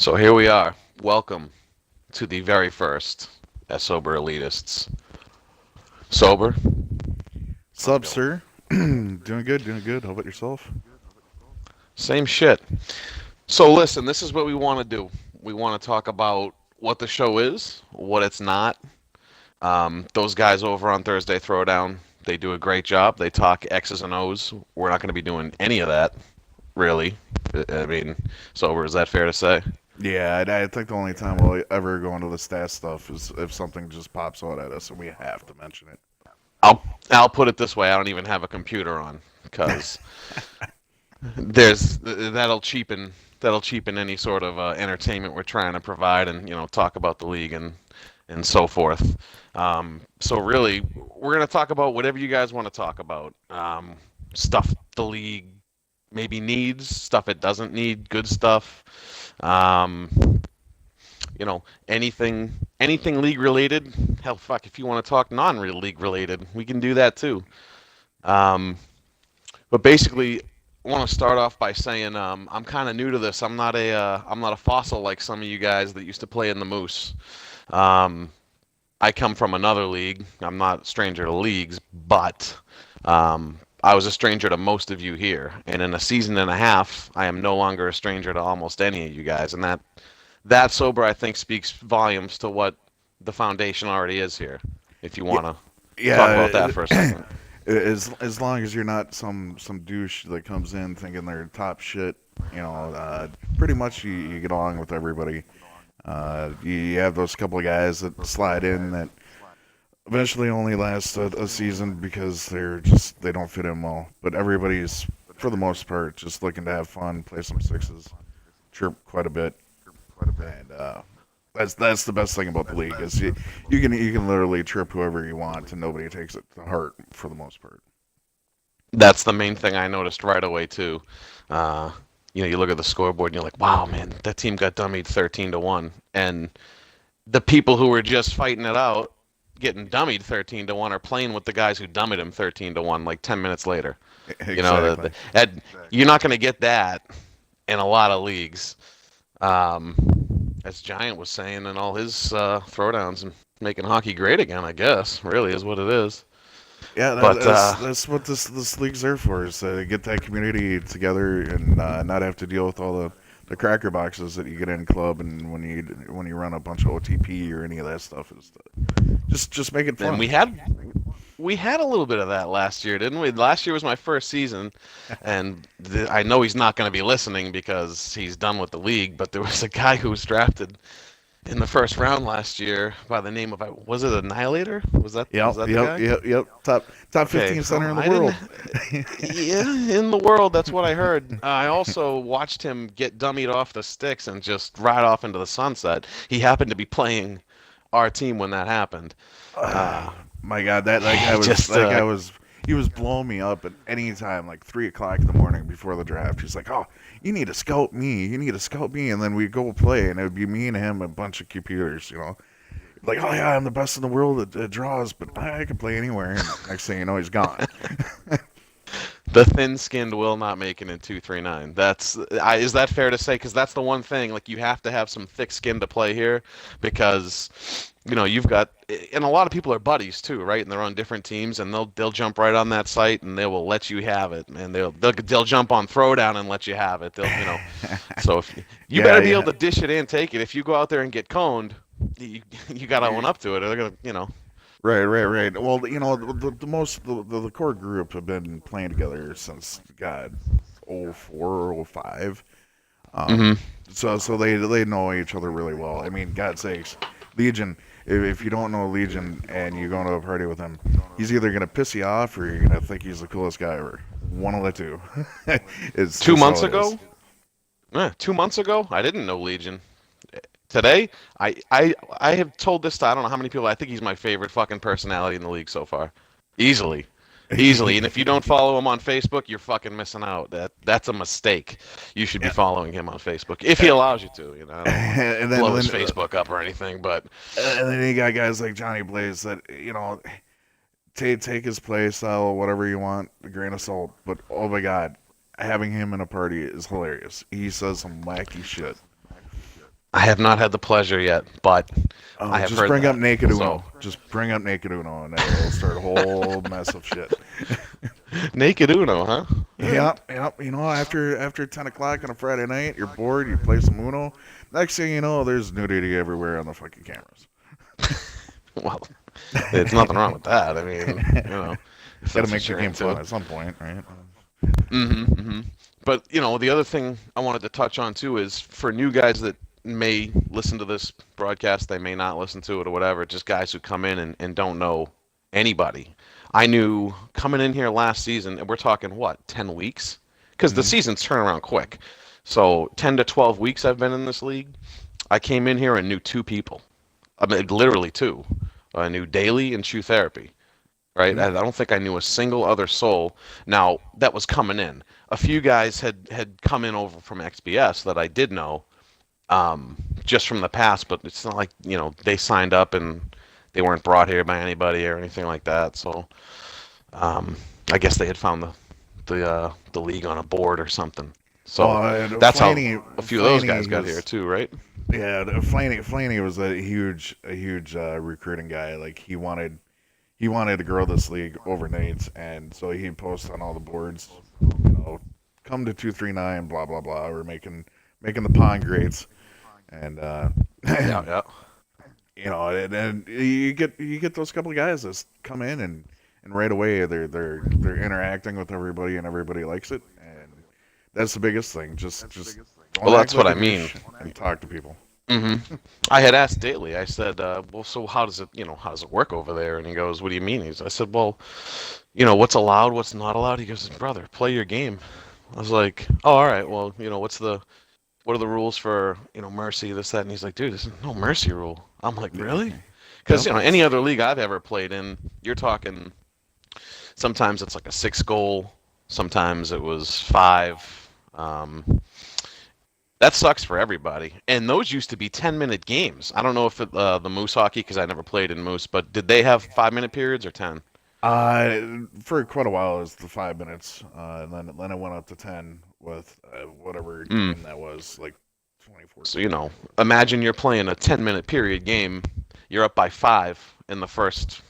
So here we are. Welcome to the very first as Sober Elitists. Sober? How's it Sup, going? sir? Doing good, doing good. How about yourself? Same shit. So listen, this is what we want to do. We want to talk about what the show is, what it's not. Those guys over on Thursday Throwdown, they do a great job. They talk X's and O's. We're not going to be doing any of that, really. I mean, Sober, is that fair to say? Yeah, I think the only time we'll ever go into the stat stuff is if something just pops out at us and we have to mention I'll put it this way: I don't even have a computer on because there's that'll cheapen any sort of entertainment we're trying to provide, and talk about the league and so forth. So really, we're gonna talk about whatever you guys want to talk about. Stuff the league maybe needs, stuff it doesn't need, good stuff. Um, anything league related. Hell, fuck, if you want to talk non-real league related, we can do that too. Um, but basically, I want to start off by saying I'm kind of new to this. I'm not a fossil like some of you guys that used to play in the Moose. Um, I come from another league. I'm not a stranger to leagues, but I was a stranger to most of you here. And in a season and a half, I am no longer a stranger to almost any of you guys. And that sober, I think, speaks volumes to what the foundation already is here. If you want it. to talk about that Yeah, for a second. as long as you're not some douche that comes in thinking they're top shit, pretty much you get along with everybody. You have those couple of guys that slide in that eventually only last a season because they don't fit in well. But everybody's for the most part just looking to have fun, play some sixes, chirp quite a bit, and that's the best thing about the league is you can literally trip whoever you want and nobody takes it to heart for the most part. That's the main thing I noticed right away too. Uh, you look at the scoreboard and you're like, "Wow, man, that team got dummied 13-1," and the people who were just fighting it out, getting dummied 13-1, are playing with the guys who dummied them 13-1 like 10 minutes later. You know, Exactly. you're not going to get that in a lot of leagues. Um, as Giant was saying in all his throwdowns and making hockey great again, I guess, really is what it is. Yeah, But that's what this league's there for is to get that community together and not have to deal with all the cracker boxes that you get in club and when you run a bunch of OTP or any of that stuff is just make it and fun. we had a little bit of that last year, didn't we? Last year was my first season, and I know he's not going to be listening because he's done with the league. But there was a guy who was drafted in the first round last year by the name of, was it Annihilator? Was that was Yep, that the yep, guy? yep, yep. Top Okay, 15 so center in the I didn't. world. Yeah, in the world, that's what I heard. I also watched him get dummied off the sticks and just ride off into the sunset. He happened to be playing our team when that happened. Uh, My God, that guy was just that guy was he was blowing me up at any time, like 3 o'clock in the morning before the draft. He's like, "Oh, you need to scout me. You need to scout me," and then we go play, and it would be me and him, and a bunch of computers, like, "Oh yeah, I'm the best in the world at draws, but I can play anywhere." And next thing you know, he's gone. The thin-skinned will not make it in 239. Is that fair to say? Because that's the one thing. Like, you have to have some thick skin to play here, because you've got, and a lot of people are buddies too, right? And they're on different teams, and they'll jump right on that site and they will let you have it, and they'll jump on throwdown and let you have it. So if you Yeah, better be able yeah. to dish it and take it. If you go out there and get coned, you got to own up to it, or they're gonna. Right, right, right. Well, the core group have been playing together since God, 04 or 05. Um, Hmm. so they know each other really well. I mean, God's sakes, Legion. If you don't know Legion and you go to a party with him, he's either gonna piss you off or you're gonna think he's the coolest guy ever. One of the two. It's Two just how months it is. ago, 2 months ago, I didn't know Legion. Today, I have told this to I don't know how many people. I think he's my favorite fucking personality in the league so far, easily, easily. And if you don't follow him on Facebook, you're fucking missing out. That's a mistake. You should be Yeah. following him on Facebook if he allows you to. I don't want to And then blow his then Facebook up or anything, but and then you got guys like Johnny Blaze that take his play style, whatever you want, a grain of salt. But oh my god, having him in a party is hilarious. He says some wacky shit. I have not had the pleasure yet, but I Oh, have just heard bring up that. Naked So Uno. Just bring up Naked Uno, and it'll start a whole mess of shit. Naked Uno, huh? All right. Yep, yep. After 10 o'clock on a Friday night, you're bored. You play some Uno. Next thing you know, there's nudity everywhere on the fucking cameras. Well, there's nothing wrong with that. I mean, if Got to that's make what the you're game fun into. at some point, right? Mm-hmm. But the other thing I wanted to touch on too is for new guys that may listen to this broadcast, they may not listen to it or whatever, just guys who come in and don't know anybody. I knew coming in here last season, and we're talking what, 10 weeks? Because the Hmm. seasons turn around quick. So 10 to 12 weeks I've been in this league. I came in here and knew two people. I mean, literally two. I knew Daly and Shoe Therapy, right? I don't think I knew a single other soul. Now, that was coming in. A few guys had come in over from XBS that I did know, just from the past, but it's not like, they signed up and they weren't brought here by anybody or anything like that. So, um, I guess they had found the league on a board or something. Well, So that's how a few of those guys Flaney got here was too, right? yeah. Flaney was a huge recruiting guy. Like he wanted to grow this league overnight, and so he'd post on all the boards, you know, come to 239, blah blah blah. We're making the pond grades, and Yeah, yeah. and you get those couple of guys that come in and right away they're interacting with everybody and everybody likes it, and that's the biggest thing. Just don't Well, act that's what like a I mean. douche and talk to people. hmm I had asked Daly. I said, "Well, so how does it work over there?" And he goes, "What do you mean?" I said, "Well, what's allowed, what's not allowed." He goes, "Brother, play your game." I was like, "Oh, all right. Well, what are the rules for, mercy, this, that?" And he's like, "Dude, there's no mercy rule." I'm like, "Really?" Because Yep, any it's other league I've ever played in, you're talking sometimes it's like a 6 goal, sometimes it was five. Um, that sucks for everybody. And those used to be 10-minute games. I don't know if the Moose hockey, because I never played in Moose, but did they have 5-minute periods or 10? for quite a while it was the 5 minutes, and then it went up to 10 with whatever Mm. game that was, like So, 2014. imagine you're playing a 10-minute period game. You're up by five in the first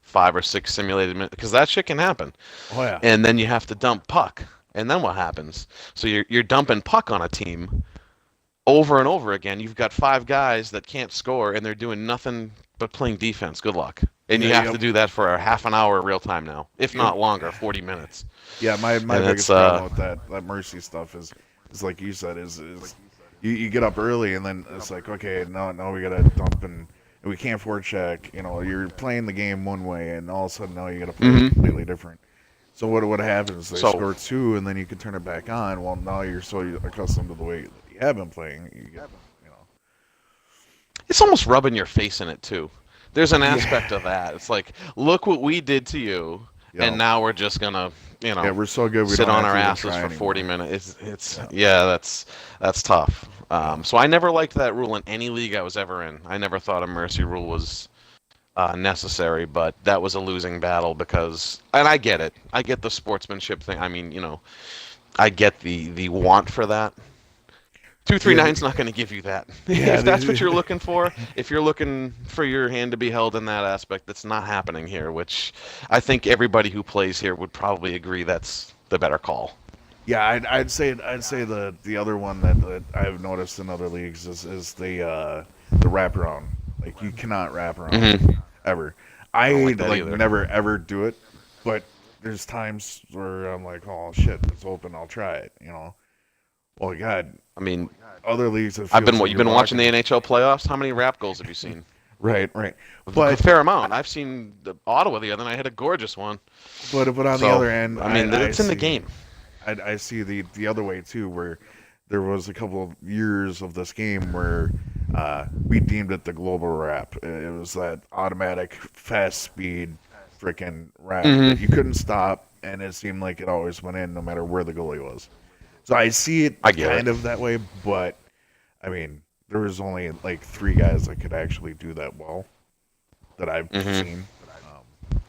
5 or 6 simulated minutes, because that shit can happen. Oh yeah, And then you have to dump puck. And then what happens? So you're dumping puck on a team over and over again. You've got five guys that can't score, and they're doing nothing but playing defense. Good luck. And you yeah, have to yep, do that for a half an hour real time now, if yep. not longer, 40 minutes. Yeah, my And it's biggest problem with that mercy stuff is like you said is you get up early and then it's like, okay, no we gotta dump, and we can't forecheck. You're playing the game one way, and all of a sudden now you gotta play it hmm completely different. So what happens? They So score two, and then you can turn it back on. Well, now you're so accustomed to the way that you have been playing. it's almost rubbing your face in it too. There's an aspect of Yeah, that. It's like, look what we did to you, and yo, now we're just gonna, yeah, we're so good we sit don't on have our to even asses try for 40 anymore. minutes. It's Yeah, yeah, that's tough. yeah, So I never liked that rule in any league I was ever in. I never thought a mercy rule was necessary, but that was a losing battle because, and I get it. I get the sportsmanship thing. I mean, I get the want for that. Two three yeah, nine's not going to give you that. yeah. If that's what you're looking for, if you're looking for your hand to be held in that aspect, that's not happening here. Which I think everybody who plays here would probably agree that's the better call. Yeah, I'd say the other one that I've noticed in other leagues is the wraparound. Like you cannot wrap around hmm ever. I don't I like that like either. never ever do it, but there's times where I'm like, oh shit, it's open, I'll try it. Well, God, I mean, other leagues it I've been feels what like you've you're been watching the walking. NHL playoffs. How many rap goals have you seen? Right, right. A But fair amount. I've seen the Ottawa the other night. Had a gorgeous one. but on the So other end, I mean, I it's in the see. game. I see the other way too, where there was a couple of years of this game where we deemed it the global wrap. It was that automatic, fast speed, freaking wrap that you hmm couldn't stop, and it seemed like it always went in no matter where the goalie was. So I see it I get it. kind of that way, but I mean, there was only like three guys that could actually do that well that I've hmm seen,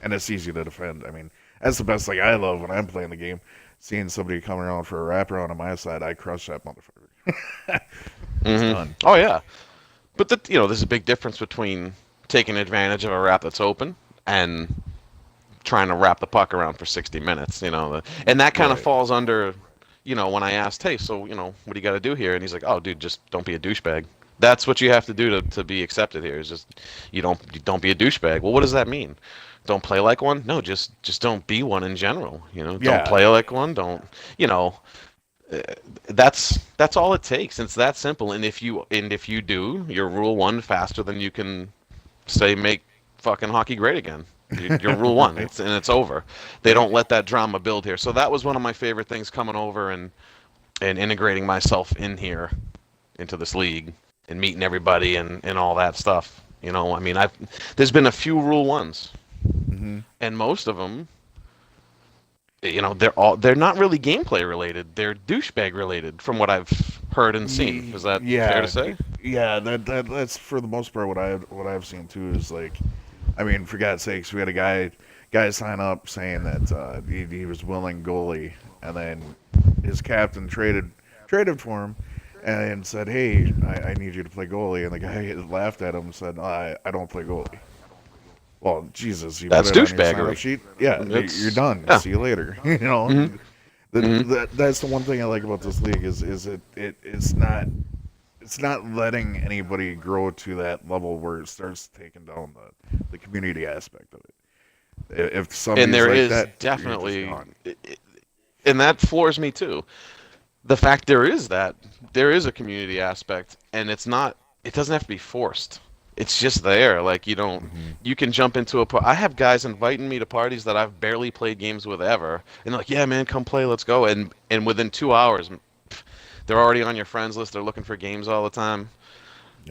and it's easy to defend. I mean, that's the best thing I love when I'm playing the game. Seeing somebody come around for a wraparound on my side, I crush that motherfucker. He's done. Oh yeah, but there's a big difference between taking advantage of a wrap that's open and trying to wrap the puck around for 60 minutes. And that kind of Right. falls under, when I asked, hey, so what do you got to do here? And he's like, oh, dude, just don't be a douchebag. That's what you have to do to be accepted here. Is just you don't be a douchebag. Well, what does that mean? Don't play like one? No, just don't be one in general. Don't Yeah. play like one. Don't you know? That's all it takes. It's that simple. And if you do, you're rule one faster than you can say make fucking hockey great again. You're rule one. Right. It's over. They don't let that drama build here. So that was one of my favorite things coming over and integrating myself in here into this league and meeting everybody and all that stuff. I mean, there's been a few rule ones, Hmm. and most of them, they're not really gameplay related. They're douchebag related, from what I've heard and seen. Is that fair to Yeah. say? Yeah. That's for the most part what I've seen too is like, I mean, for God's sakes, we had a guy sign up saying that he was willing goalie, and then his captain traded for him, and said, "Hey, I need you to play goalie." And the guy laughed at him and said, I don't play goalie." Well, Jesus, you put That's it on your sign up douchebaggery. sheet. Yeah, you're It's done. yeah. See you later. You know, Hmm. Hmm. that's the one thing I like about this league is it's not letting anybody grow to that level where it starts taking down the community aspect of it. If And somebody's there like is that, you're just definitely, gone. and that floors me too. The fact there is a community aspect, and it doesn't have to be forced. It's just there. Like Hmm. you can jump into I have guys inviting me to parties that I've barely played games with ever, and they're like, yeah, man, come play, let's go. And within 2 hours, they're already on your friends list. They're looking for games all the time.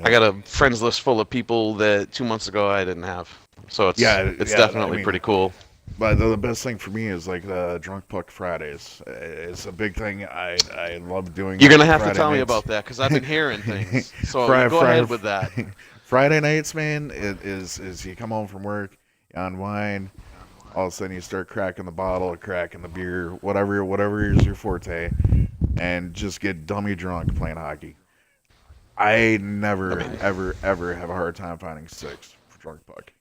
I Yep. got a friends list full of people that 2 months ago I didn't have. So Yeah, it's yeah. I definitely mean, pretty cool. but the best thing for me is like the Drunk Puck Fridays. It's a big thing. I love doing You're it gonna have to Friday tell me nights. about that because I've been hearing things. So you Friday, go ahead Friday, with that. Friday nights, man. It is you come home from work, you unwind, all of a sudden you start cracking the bottle, cracking the beer, whatever is your forte, and just get dummy drunk playing hockey. I I never mean, ever have a hard time finding six for Drunk Puck.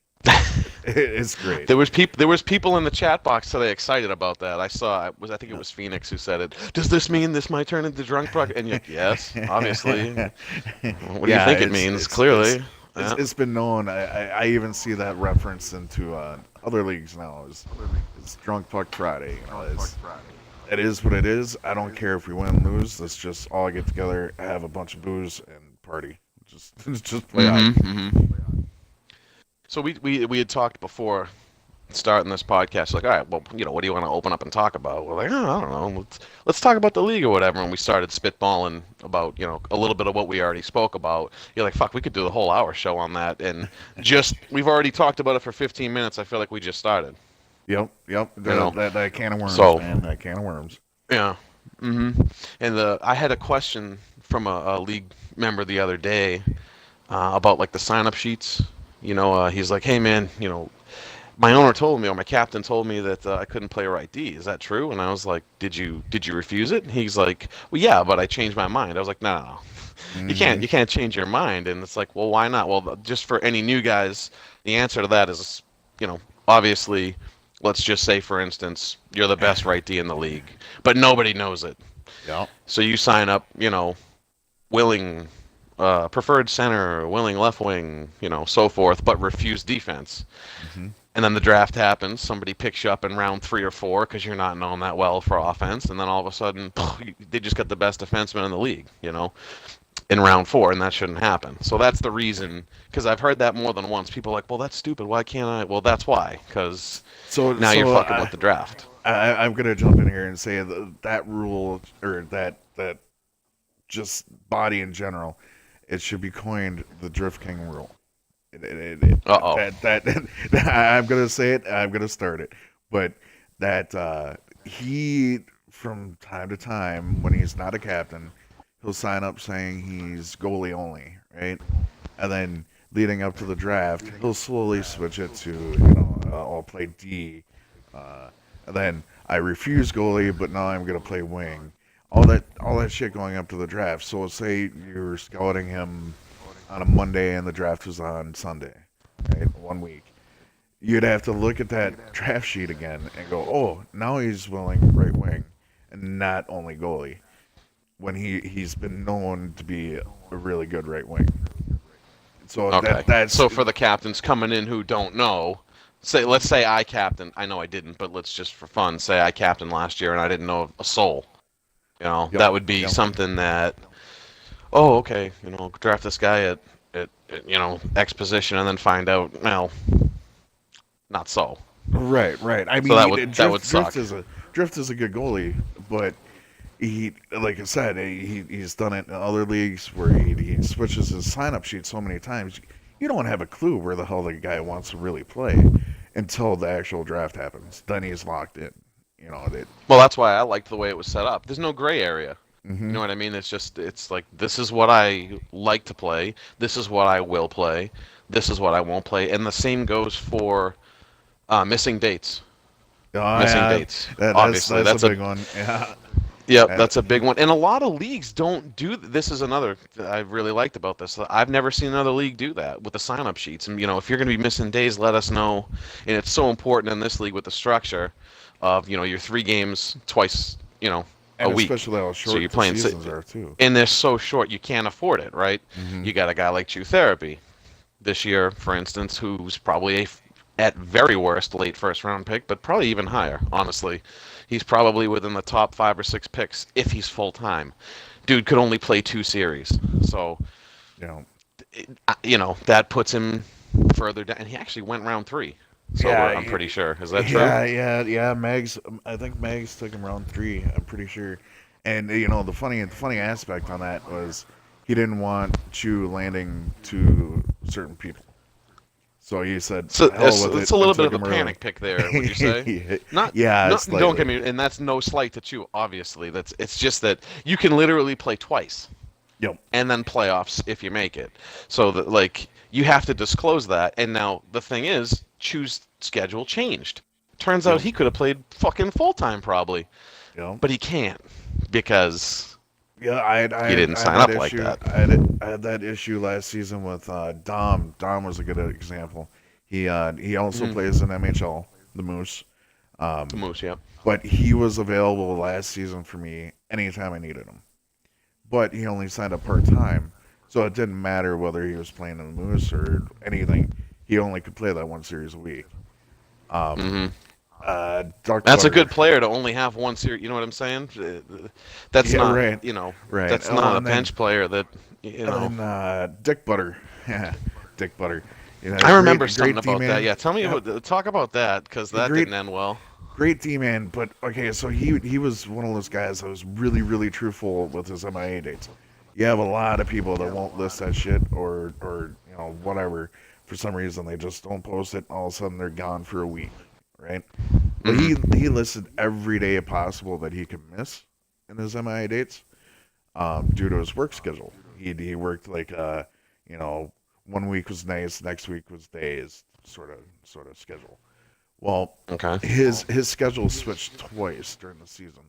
It's great. there was people in the chat box today excited about that. I think it No. was Phoenix who said it. Does this mean this might turn into drunk puck? And you're like, yes, obviously. What do you Yeah, think it it's means? it's it's Clearly. it's, Yeah. it's been known. I even see that reference into other leagues now. Is Drunk Puck Friday. It is what it is. I don't care if we win or lose. Let's just all get together, have a bunch of booze, and party. Just just play hockey. Mm-hmm. So we had talked before starting this podcast, like, all right, well, what do you want to open up and talk about? We're like, oh, I don't know, let's talk about the league or whatever. And we started spitballing about, a little bit of what we already spoke about. You're like, fuck, we could do the whole hour show on that. And we've already talked about it for 15 minutes. I feel like we just started, Yep. you know. That can of worms, So man. That can of worms. yeah. Hmm. And I had a question from a league member the other day about like the sign up sheets. He's like, hey man, my owner told me, or my captain told me that I couldn't play right D. Is that true? And I was like, did you refuse it? And he's like, well, yeah, but I changed my mind. I was like, no. You Hmm. can't change your mind. And it's like, well, why not? Well, just for any new guys, the answer to that is, obviously, let's just say, for instance, you're the best right D in the league, but nobody knows it. Yep. So you sign up, willing preferred center, willing left wing, so forth, but refuse defense. Hmm. And then the draft happens. Somebody picks you up in round 3 or 4 because you're not known that well for offense, and then all of a sudden, they just got the best defenseman in the league, in round 4, and that shouldn't happen. So that's the reason. Because I've heard that more than once. People are like, well, that's stupid. Why can't I? Well, that's why. Because So now you're so fucking with the draft. I'm gonna jump in here and say that rule or that just body in general, it should be coined the Drift King rule. Uh oh. I'm gonna say it. I'm gonna start it, but that he from time to time when he's not a captain, he'll sign up saying he's goalie only, right? And then leading up to the draft, he'll slowly switch it to I'll play D, and then I refuse goalie, but now I'm gonna play wing. all that shit going up to the draft. So say you're scouting him on a Monday and the draft was on Sunday, right? 1 week. You'd have to look at that draft sheet again and go, oh, now he's willing right wing and not only goalie when he's been known to be a really good right wing. So Okay. that's So for the captains coming in who don't know, let's say I captain. I know I didn't, but let's just for fun say I captained last year and I didn't know a soul. yep, That would be yep. something that, oh, okay, draft this guy at X position and then find out, well, not so. Right. I So mean, that would suck. Drift is a good goalie, but he, like I said, he's done it in other leagues where he switches his sign up sheet so many times. You don't have a clue where the hell the guy wants to really play until the actual draft happens. Then he's locked in. You know that. Well, that's why I liked the way it was set up. There's no gray area. You Hmm. know what I mean? It's like this is what I like to play. This is what I will play. This is what I won't play. And the same goes for missing dates. Oh Missing yeah, dates. that's Obviously, that's a that's a big one. Yeah. yep, Uh, that's a big one. And a lot of leagues don't do this. Is another that I really liked about this. I've never seen another league do that with the sign-up sheets. And if you're going to be missing days, let us know. And it's so important in this league with the structure of your 3 games twice, a and week. especially how So you're short the playing, seasons are too. and they're so short you can't afford it, right? Hmm. You got a guy like True Therapy this year, for instance, who's probably at very worst late first round pick, but probably even higher. Honestly, he's probably within the top 5 or 6 picks if he's full time. Dude could only play 2 series, so You know. that puts him further down. And he actually went round 3 sober. Yeah. I'm pretty sure. Is that true? Yeah. Mags. I think Mags took him round 3. I'm pretty sure. And the funny aspect on that was he didn't want Chu landing to certain people. So he said, So "Hell with it's it," a and little bit took of a him early. panic pick there, would you say? Not, Yeah, not don't slightly. get me, and that's no slight to you, obviously. It's just that you can literally play twice Yep. and then playoffs if you make it. So that you have to disclose that. And now the thing is, Chu's schedule changed. Turns out Yep. he could have played fucking full time probably, Yep. but he can't because Yeah, he didn't I had sign that up like issue. that. I had that issue last season with Dom. Dom was a good example. He also Mm, plays in MHL, the Moose. the Moose, yeah. But he was available last season for me anytime I needed him. But he only signed up part time, so it didn't matter whether he was playing in the Moose or anything. He only could play that one series a week. Um, Hmm. Dark That's a Butter. good player to only have one series. You know what I'm saying? That's Yeah, not, right, right. that's Oh, not a and then bench player that, and then Dick Butter. Yeah, Dick Butter. You know, I remember great something about that. D-man. Yeah, tell me Yeah, talk about that because that great didn't end well. great D-man. But okay, so he was one of those guys that was really really truthful with his MIA dates. You have a lot of people that won't list that shit or whatever for some reason they just don't post it. All of a sudden they're gone for a week, right? But Hmm. he listed every day possible that he could miss in his MIA dates due to his work schedule. He worked like you know 1 week was nights, next week was days, sort of schedule. Well, Okay. his schedule switched twice during the season.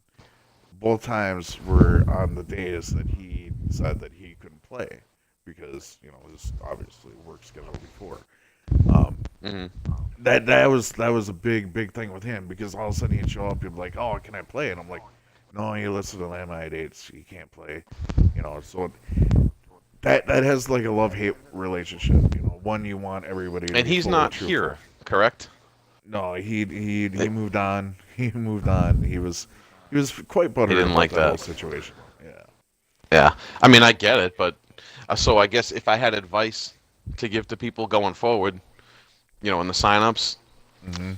Both times were on the days that he said that he couldn't play because his obviously work schedule before. Um, Hmm. that was a big thing with him because all of a sudden he'd show up and be like, "Oh, can I play?" And I'm like, "No, you listed on MI dates, you can't play." So that has like a love hate relationship. One, you want everybody to And be he's fully not truthful. here, correct? No, he They- moved on. He moved on. He was quite He butthurt didn't about like that whole that. situation. Yeah. Yeah. I mean, I get it, but so I guess if I had advice to give to people going forward, in the signups, Hmm.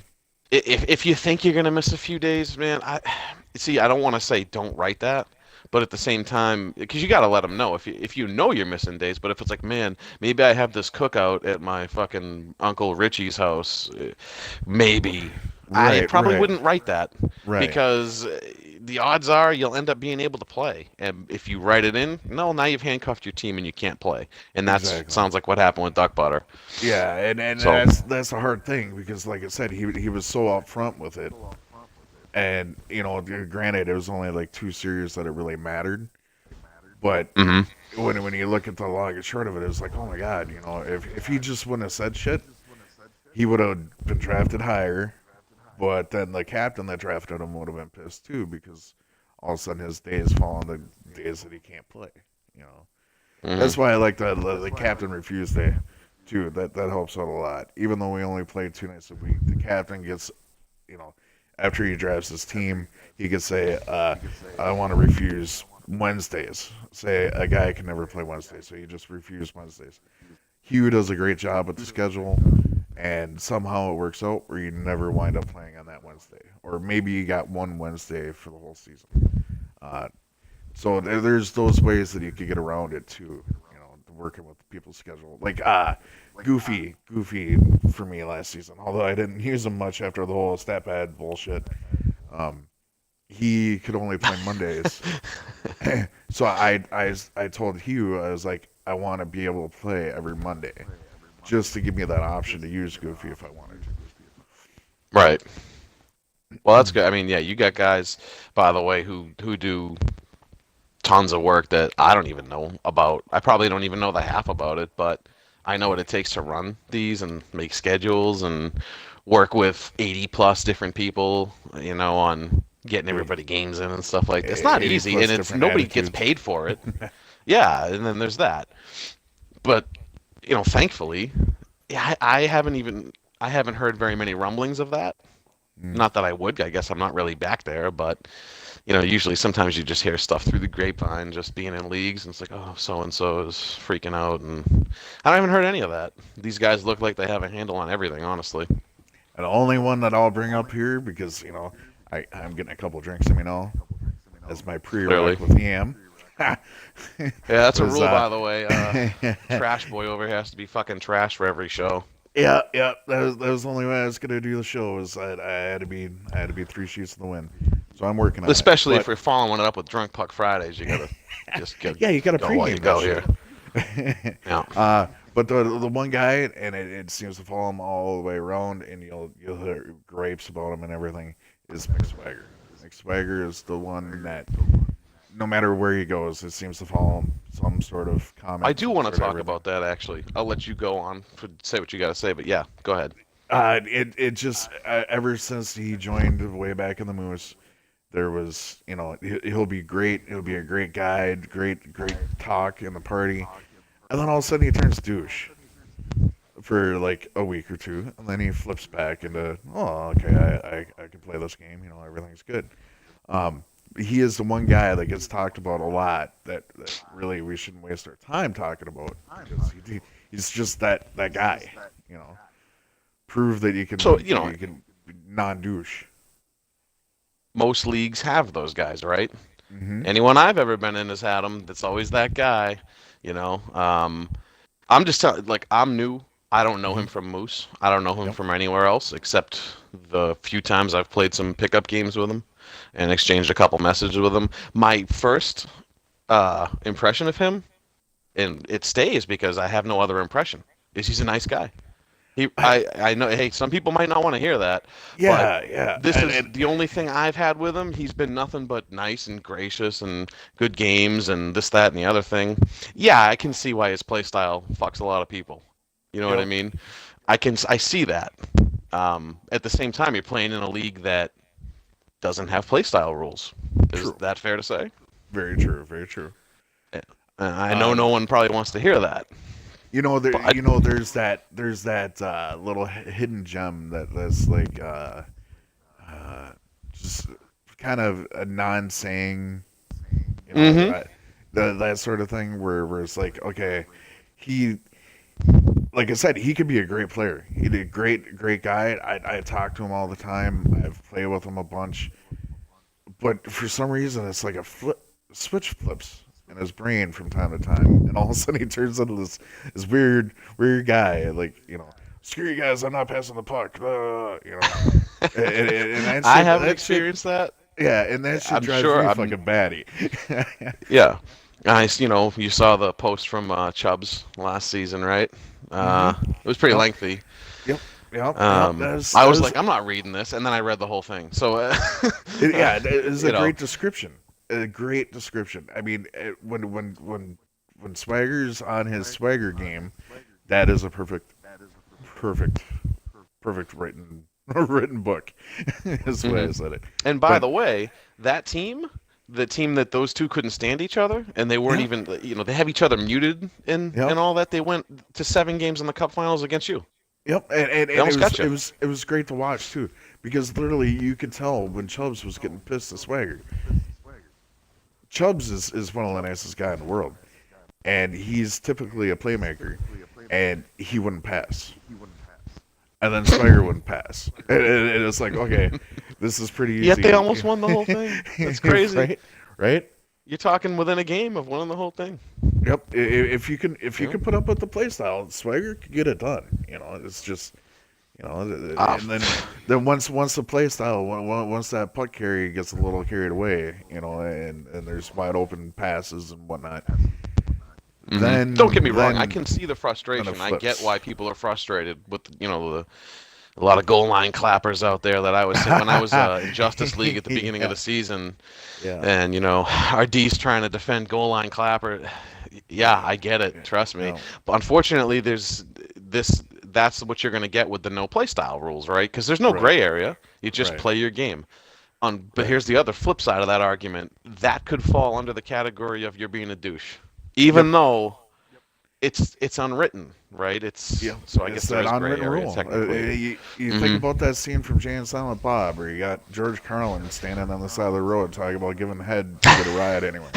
if you think you're gonna miss a few days, man, I don't want to say don't write that, but at the same time, because you got to let them know if you know you're missing days. But if it's like, man, maybe I have this cookout at my fucking Uncle Richie's house, maybe I Right, probably right, wouldn't write that right. because the odds are you'll end up being able to play. And if you write it in, no, now you've handcuffed your team and you can't play. And that's Exactly. sounds like what happened with Duck Butter. Yeah, and So, that's a hard thing because, like I said, he was so upfront with it. And granted, it was only like 2 series that it really mattered. But Mm-hmm. when you look at the long and short of it, it was like, oh my god, if he just wouldn't have said shit, he would have been drafted higher. But then the captain that drafted him would have been pissed too because all of a sudden his days fall on the days that he can't play. You know, Mm-hmm. that's why I like the captain refused day too. That helps out a lot. Even though we only play 2 nights a week, the captain gets, you know, after he drafts his team, he could say, I want to refuse Wednesdays. Say a guy can never play Wednesdays, so he just refused Wednesdays. Hugh does a great job with the schedule, and somehow it works out where you never wind up playing on that Wednesday, or maybe you got one Wednesday for the whole season. Uh, so there's those ways that you could get around it too. Working with people's schedule, like Goofy for me last season. Although I didn't use him much after the whole stat pad bullshit. Um, he could only play Mondays, so I told Hugh, I was like, I want to be able to play every Monday, just to give me that option to use Goofy if I wanted to. Right. Well, that's good. I mean, yeah, you got guys, by the way, who do tons of work that I don't even know about. I probably don't even know the half about it, but I know what it takes to run these and make schedules and work with 80 plus different people, on getting everybody games in and stuff like that. It's not 80 easy, plus and different nobody gets attitudes. paid for it. Yeah, and then there's that. But, thankfully, yeah, I haven't heard very many rumblings of that. Mm. Not that I would. I guess I'm not really back there, but usually sometimes you just hear stuff through the grapevine, just being in leagues, and it's like, oh, so and so is freaking out, and I haven't heard any of that. These guys look like they have a handle on everything, honestly. And the only one that I'll bring up here, because I'm getting a couple drinks in me now, as my Clearly, pre-rec with Yam. yeah, that's a was rule, by the way. yeah, Trash boy over here has to be fucking trash for every show, yeah. That was the only way I was gonna do the show. Was I had to be 3 sheets in the wind. So I'm working on it. especially if But we're following it up with Drunk Puck Fridays. You gotta just yeah, you got to go while you pregame go that here. shit. Yeah. But the one guy, and it seems to follow him all the way around, and you'll hear grapes about him and everything, is McSwagger. McSwagger is the one that no matter where he goes, it seems to follow him. Some sort of comment. I do some want to sort of talk everything. about that, actually. I'll let you go on for say what you got to say, but yeah, go ahead. It just ever since he joined way back in the Moose, there was he'll be great. He'll be a great guide, great talk in the party, and then all of a sudden he turns douche for like a week or two, and then he flips back into, oh, okay, I can play this game. Everything's good. Um, he is the one guy that gets talked about a lot that really we shouldn't waste our time talking about because he's just that guy. You know, prove that So, you can non douche. most leagues have those guys, right? Mm-hmm. Anyone I've ever been in has had them. That's always that guy, you know. I'm just telling, like, I'm new. I don't know Mm-hmm. him from Moose. I don't know him Yep. from anywhere else except the few times I've played some pickup games with him and exchanged a couple messages with him. My first impression of him, and it stays because I have no other impression, is he's a nice guy. I, I know. Hey, some people might not want to hear that, but yeah. this is the only thing I've had with him. He's been nothing but nice and gracious and good games and this, that, and the other thing. Yeah, I can see why his play style fucks a lot of people. You know what I Yep. mean? I see that. At the same time, you're playing in a league that doesn't have play style rules. Is True. that fair to say? Very true. Very true. I know no Um, one probably wants to hear that, but there's that little hidden gem that's like uh, just kind of a non-saying, hmm that sort of thing where it's like, okay, he, like I said, he could be a great player. He's a great guy. I talk to him all the time. I've played with him a bunch, but for some reason it's like a switch flips in his brain from time to time, and all of a sudden he turns into this weird guy. Like, screw you guys, I'm not passing the puck. And that I shit, haven't that shit, experienced that. yeah, and that shit I'm drives sure. me fucking batty. Yeah. You saw the post from Chubbs last season, right? hmm It was pretty Yep. lengthy. Yep. That's, I was like, I'm not reading this, and then I read the whole thing. So, it is a you know. great description. A great description. I mean, when Swagger's on his Swagger game, that is a perfect, perfect written written book. Is the way I said it. And by But the way, that team, the team that those two couldn't stand each other, and they weren't yeah, even, they have each other muted and yep, all that. They went to 7 games in the Cup Finals against you. yep, and They it almost was got you. great to watch too, because literally you could tell when Chubbs was getting pissed at Swagger. Chubbs is one of the nicest guys in the world, and he's typically a playmaker, and he wouldn't pass. And then Swagger wouldn't pass. And it's like, okay, this is pretty easy. Yet they almost won the whole thing. That's crazy. Right? Right? You're talking within a game of winning the whole thing. Yep. If you can put up with the play style, Swagger can get it done. It's just and then once the play style, once that puck carry gets a little carried away, and there's wide open passes and whatnot. Then Don't get me wrong. then- I can see the then frustration. it I get flips. why people are frustrated with a lot of goal line clappers out there that I was when I was in Justice League at the beginning of the season, Yeah. and our D's trying to defend goal line clapper. Yeah, I get it. Trust me. No. But unfortunately, there's this. That's what you're going to get with the no play style rules, right? Because there's no Right. gray area. You just Right. play your game. But Right. here's the other flip side of that argument. That could fall under the category of you're being a douche, even though it's unwritten, right? Yeah, So I it's guess there that is gray unwritten area rule. technically. You think about that scene from Jay and Silent Bob, where you got George Carlin standing on the side of the road talking about giving head to get a ride anyway.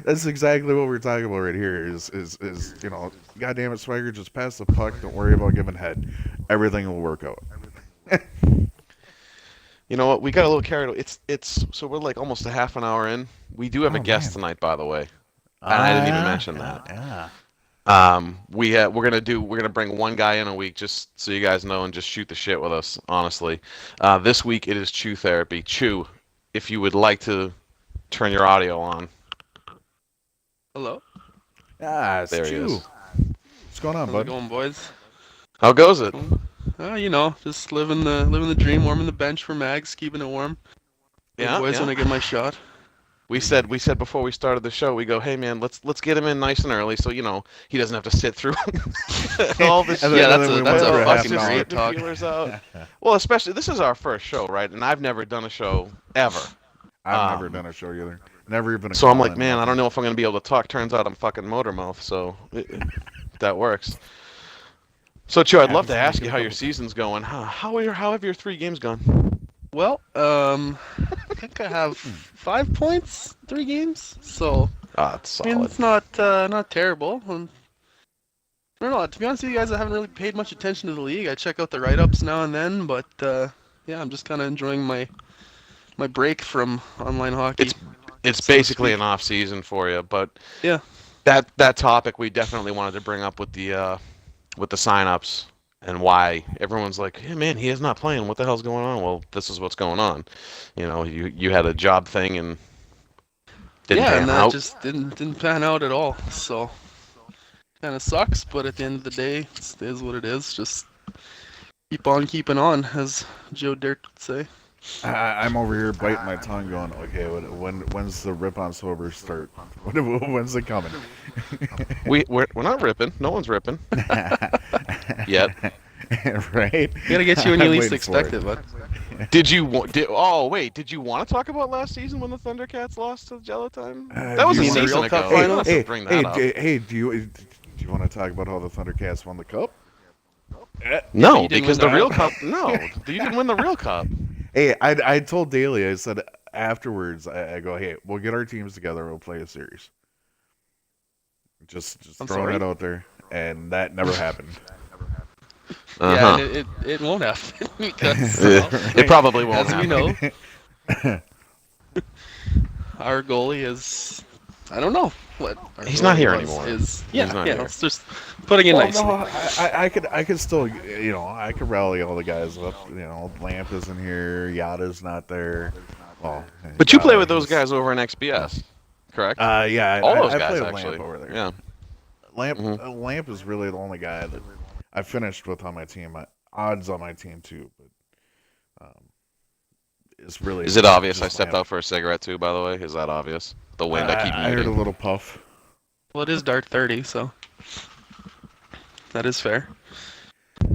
That's exactly what we're talking about right here. Is God damn it, Swagger, just pass the puck. Don't worry about giving head. Everything will work out. You know what? We got a little carried away. It's so we're like almost a half an hour in. We do have a Oh, guest man. tonight, by the way. And I didn't even mention that. Yeah. We're gonna bring one guy in a week just so you guys know and just shoot the shit with us. Honestly, this week it is Chew Therapy. Chew, if you would like to turn your audio on. Hello. It's There he Chew. is. What's going on, How's it bud? going, boys? How goes it? Just living the dream, warming the bench for Mags, keeping it warm. Yeah, boys, yeah. when I get my shot. We said before we started the show, we go, hey man, let's get him in nice and early, so he doesn't have to sit through all this. And shit. Yeah, then that's we a went for fucking half an Just hour. great get the talk. feelers out. Well, especially this is our first show, right? And I've never done a show ever. I've never done a show either. Never even. So I'm like, man, I don't know if I'm gonna be able to talk. Turns out I'm fucking motor mouth, so that works. So Chew, I'd love to ask you how your season's going. How have your 3 games gone? Well, I think I have 5 points, 3 games. So It's I mean, solid. it's not terrible. I don't know. To be honest with you guys, I haven't really paid much attention to the league. I check out the write-ups now and then, but yeah, I'm just kind of enjoying my break from online hockey. It's so to basically speak. an off season for you, but Yeah. that topic we definitely wanted to bring up with the signups and why everyone's like, hey man, he is not playing. What the hell's going on? Well, this is what's going on. You had a job thing and didn't yeah, pan and that out. just didn't pan out at all. So kind of sucks, but at the end of the day, it is what it is. Just keep on keeping on, as Joe Dirt would say. I'm over here biting my tongue, going, okay, when's the rip on sober start? When's it coming? We're not ripping. No one's ripping yet. Right? Gotta get you when you I'm least waiting for expect it, but Did you want to talk about last season when the Thundercats lost to Jello Time? That do was you a wanna- season Real Cup ago. You final? don't have to bring that up. Do you want to talk about how the Thundercats won the cup? No, you didn't because win the the real Cup. cup. No, you didn't win the real cup. Hey, I told Daly, I said afterwards, I go, hey, we'll get our teams together, we'll play a series. Just I'm throwing sorry? that out there, and that never happened. Uh-huh. yeah, and it won't happen because It probably won't as we happen. know, our goalie is I don't know what our He's not goalie here was- anymore. Is He's not here. it's just putting it Well, nicely. no, I could still, I could rally all the guys up. Lamp isn't here, Yada's not there. Well, But you play Yada with those is- guys over in XBS, correct? Yeah, All those I guys play with actually. Lamp over there. Yeah. Lamp is really the only guy that I finished with on my team. Odds on my team too, but it's really Is it obvious I just stepped Lamp. out for a cigarette too? By the way, is that obvious? The wind, I keep I heard a muting. little puff. Well, it is dark 30, so that is fair.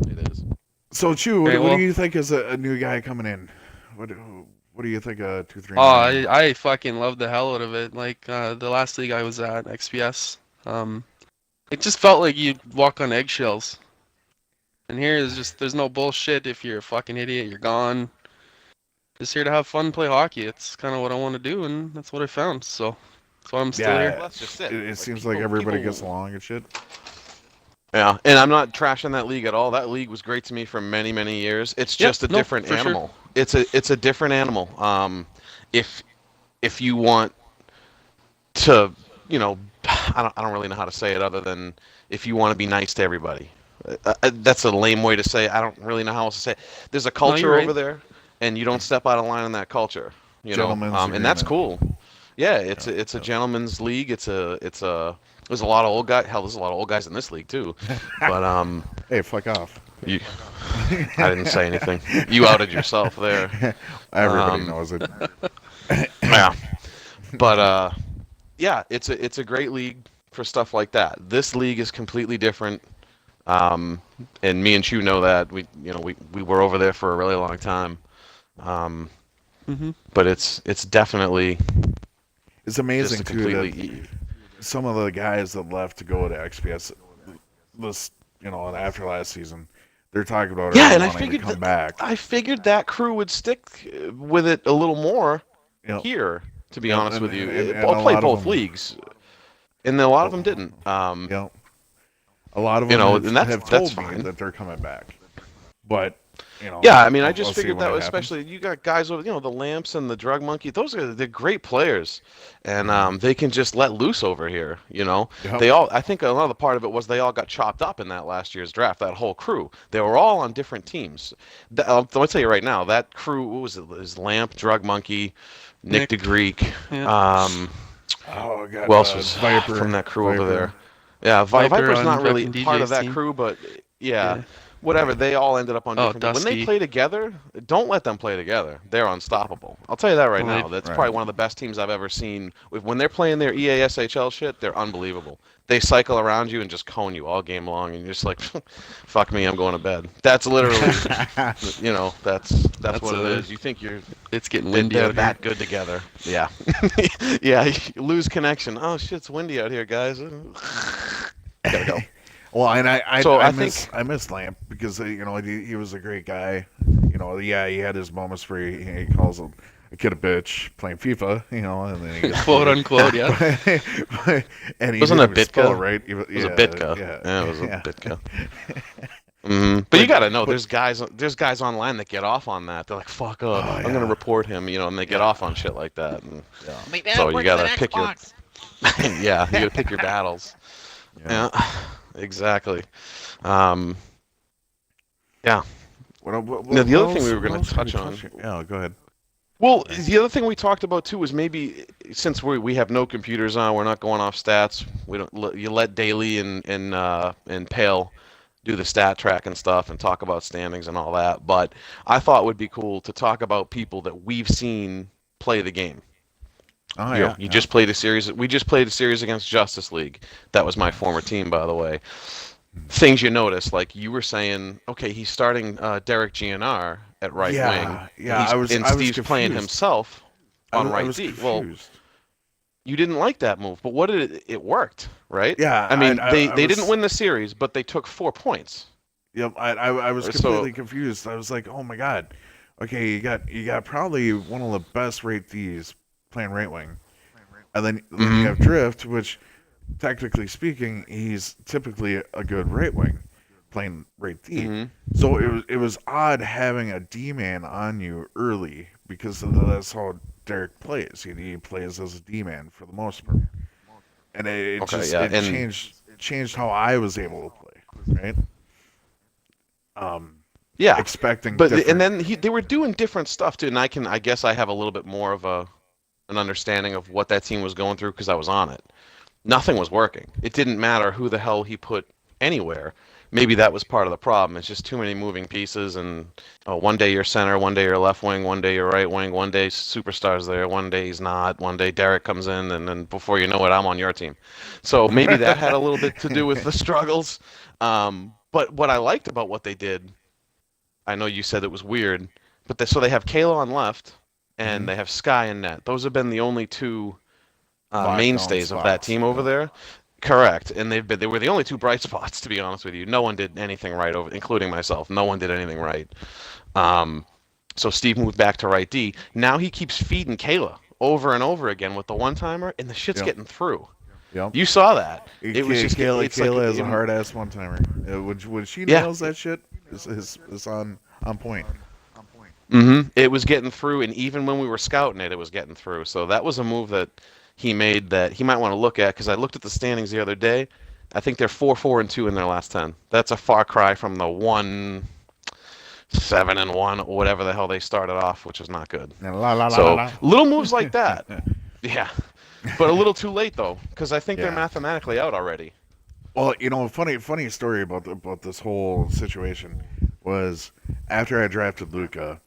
It is. So Chew, Okay, what well- do you think is a new guy coming in? What do you think of 239? Oh, I fucking love the hell out of it. Like the last league I was at, XPS, it just felt like you walk on eggshells. And here is just there's no bullshit. If you're a fucking idiot, you're gone. Just here to have fun, play hockey. It's kind of what I want to do, and that's what I found. So that's why I'm still Yeah. here. Well, that's just it. It Like, seems people- like everybody people- gets along and shit. Yeah, and I'm not trashing that league at all. That league was great to me for many, many years. It's Yeah, just a no, different for sure. animal. It's a different animal. If you want to, I don't really know how to say it other than if you want to be nice to everybody. That's a lame way to say it. I don't really know how else to say it. There's a culture you're right. over there, and you don't step out of line in that culture. Gentlemen's And that's agreement. cool. Yeah, it's a gentleman's league. There's a lot of old guys. Hell, there's a lot of old guys in this league too. But Hey, fuck off. you, I didn't say anything. You outed yourself there. Everybody knows it. Yeah. But yeah, it's a great league for stuff like that. This league is completely different. And me and Chu know that. We were over there for a really long time. But it's definitely It's just amazing a too that completely some of the guys that left to go to XPS this after last season, they're talking about Yeah, already and I wanting to figured come that- back. I figured that crew would stick with it a little more You know, here, to be Yeah, honest and- with you. and I'll a play lot of both them- leagues, and a lot of them didn't. A lot of You them know, have, and that's- have told that's me fine. that they're coming back, but Yeah, I mean, I just we'll see figured when that, it happens. especially you got guys over, the Lamps and the Drug Monkey. They're great players, and they can just let loose over here. Yep. I think another part of it was they all got chopped up in that last year's draft. That whole crew, they were all on different teams. I'll tell you right now, that crew, what was it? It was Lamp, Drug Monkey, Nick the Greek. Yeah. Oh god, Who else was Viper from that crew over Viper. there? Yeah, Viper Viper's on not really fucking part of DJ's that team. crew, but yeah. Yeah. Whatever, they all ended up on Oh, different. When they Dusty. play together, don't let them play together. They're unstoppable. I'll tell you that right Right. now. That's Right. probably one of the best teams I've ever seen. When they're playing their EASHL shit, they're unbelievable. They cycle around you and just cone you all game long, and you're just like, "Fuck me, I'm going to bed." That's literally, that's That's what it a- is. You think It's getting windy they're out that here. good together? Yeah, yeah. You lose connection. Oh shit, it's windy out here, guys. Gotta go. Well, and I So I I miss Lamp because he was a great guy. Yeah, he had his moments where he calls a kid a bitch playing FIFA. And then he gets Quote unquote, yeah. and he Wasn't didn't a even spell Bitka? it right. It was a Bitka. Yeah, it was a yeah. Bitka. But you gotta know, there's guys online that get off on that. They're like, "Fuck up, I'm gonna yeah. report him," and they get off on shit like that. And, Make that So work you with gotta an pick your, Xbox. yeah, you gotta pick your battles. Yeah, exactly. Yeah. Now, the other thing we were gonna touch on- Yeah, go ahead. Well, the other thing we talked about too is maybe since we have no computers on, we're not going off stats. We don't. You let Daly and Pale do the stat track and stuff and talk about standings and all that. But I thought it would be cool to talk about people that we've seen play the game. Oh You know, yeah, you just played a series. We just played a series against Justice League. That was my former team, by the way. Things you notice, like you were saying, okay, he's starting Derek GNR at right Yeah, wing. yeah, and I was Steve's playing confused. himself on I right was D. Well, confused. you didn't like that move, but what did it worked, right? Yeah, I mean, I they was- didn't win the series, but they took 4 points. Yep, I was So- completely confused. I was like, oh my god, okay, you got probably one of the best right Ds playing right wing, and then you have Drift, which technically speaking, he's typically a good right wing playing right D. Mhm. So it was odd having a D man on you early because that's how Derek plays. He plays as a D man for the most part, and it Okay, just yeah, it and- changed how I was able to play, right? Yeah, Expecting, but different- and then they were doing different stuff too, and I guess I have a little bit more of an understanding of what that team was going through because I was on it. Nothing was working. It didn't matter who the hell he put anywhere maybe that was part of the problem. It's just too many moving pieces, and one day you're center, one day you're left wing, one day you're right wing, one day Superstar's there, one day he's not, one day Derek comes in, and then before you know it, I'm on your team. So maybe that had a little bit to do with the struggles. But what I liked about what they did, I know you said it was weird, but so they have Kayla on left, and they have Sky and net. Those have been the only two mainstays of that team over there. Correct, and they were the only two bright spots, to be honest with you. No one did anything right over, including myself. No one did anything right. So Steve moved back to right D. Now he keeps feeding Kayla over and over again with the one-timer, and the shit's getting through. Yep. You saw that. It was just Kayla is a hard ass one timer. When she nails that shit, it's on point. It was getting through, and even when we were scouting it, it was getting through. So that was a move that he made that he might want to look at, because I looked at the standings the other day. I think they're 4-4-2 in their last 10. That's a far cry from the 1-7-1 or whatever the hell they started off, which is not good. So little moves like that, yeah, but a little too late though, because I think they're mathematically out already. Well, funny story about this whole situation was after I drafted Luca,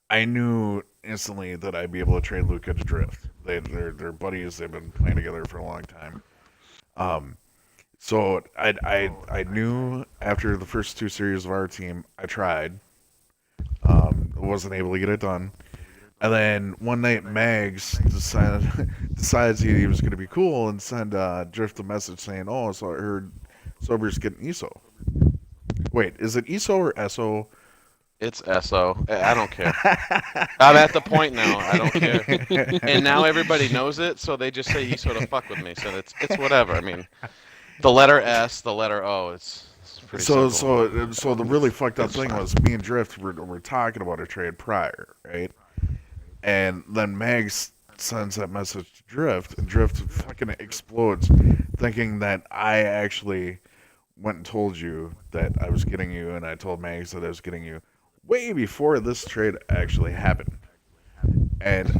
I knew instantly that I'd be able to trade Luca to Drift. They're buddies. They've been playing together for a long time. So I knew after the first two series of our team, I tried. Wasn't able to get it done. And then one night, Mags decides he was going to be cool and send Drift a message saying, "Oh, so I heard Sober's getting ESO." Wait, is it ESO or SO? It's SO. I don't care. I'm at the point now. I don't care. And now everybody knows it, so they just say ESO to fuck with me. So it's whatever. I mean, the letter S, the letter O. It's pretty simple. So the really fucked up thing was me and Drift were talking about a trade prior, right? And then Mags sends that message to Drift, and Drift fucking explodes, thinking that I actually went and told you that I was getting you, and I told Mags that I was getting you way before this trade actually happened. And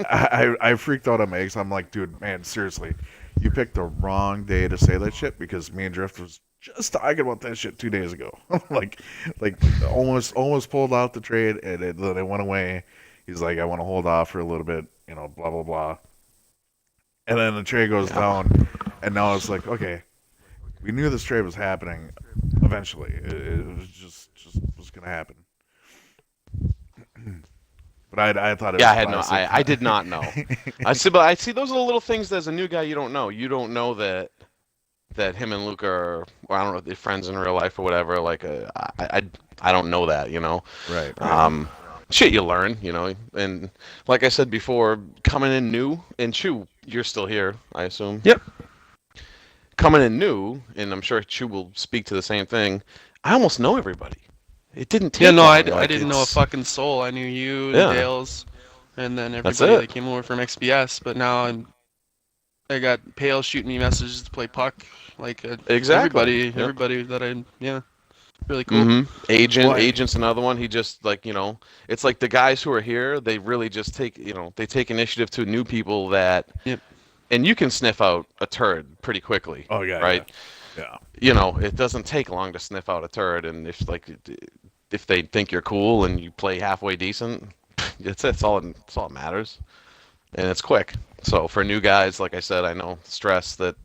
I freaked out on Mags. I'm like, dude, man, seriously, you picked the wrong day to say that shit, because me and Drift was just talking about that shit 2 days ago. like almost pulled out the trade, and then it went away. He's like, I want to hold off for a little bit, blah blah blah. And then the trade goes down, and now it's like, okay, we knew this trade was happening eventually. It was just was gonna happen. But I thought it was I did not know. I see those are the little things that as a new guy you don't know. You don't know that him and Luca are, I don't know if they're friends in real life or whatever. Like I don't know that, Right. Shit you learn, and like I said before, coming in new, and Chu, you're still here, I assume. Yep. Coming in new, and I'm sure Chu will speak to the same thing. I almost know everybody. It didn't take. Yeah, no, long. I didn't know a fucking soul. I knew you, and Dales, and then everybody that came over from XBS. But now I got Pale shooting me messages to play puck, like exactly. Everybody that really cool. Agent's another one. He just it's like the guys who are here. They really just take initiative to new people that. Yep. And you can sniff out a turd pretty quickly. Oh yeah. Right. Yeah. It doesn't take long to sniff out a turd, and if they think you're cool and you play halfway decent, that's all it matters, and it's quick. So for new guys, like I said, I know stress that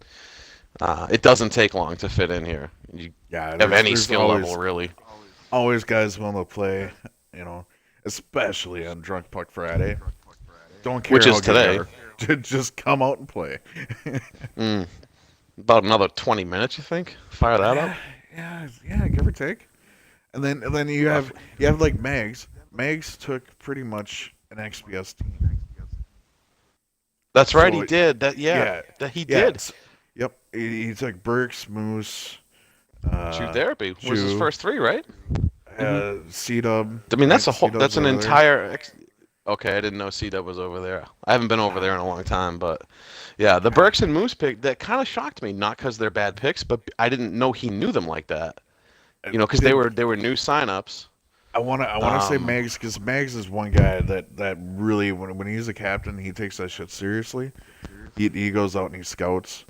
it doesn't take long to fit in here. You have any skill level, really. Always guys willing to play, especially on Drunk Puck Friday. Don't care. Which is today. Just come out and play. About another 20 minutes, you think? Fire that up. Yeah, give or take. And then you have like Mags. Mags took pretty much an XBS team. That's right, he did. That he did. Yep, he took Burks, Moose, Chew Therapy was his first three, right? C-Dub. I mean, that's an entire. Okay, I didn't know C-Dub was over there. I haven't been over there in a long time, but yeah, the Burks and Moose pick, that kind of shocked me. Not because they're bad picks, but I didn't know he knew them like that. Because they were new signups. I want to say Mags, because Mags is one guy that really, when he's a captain, he takes that shit seriously. He goes out and he scouts.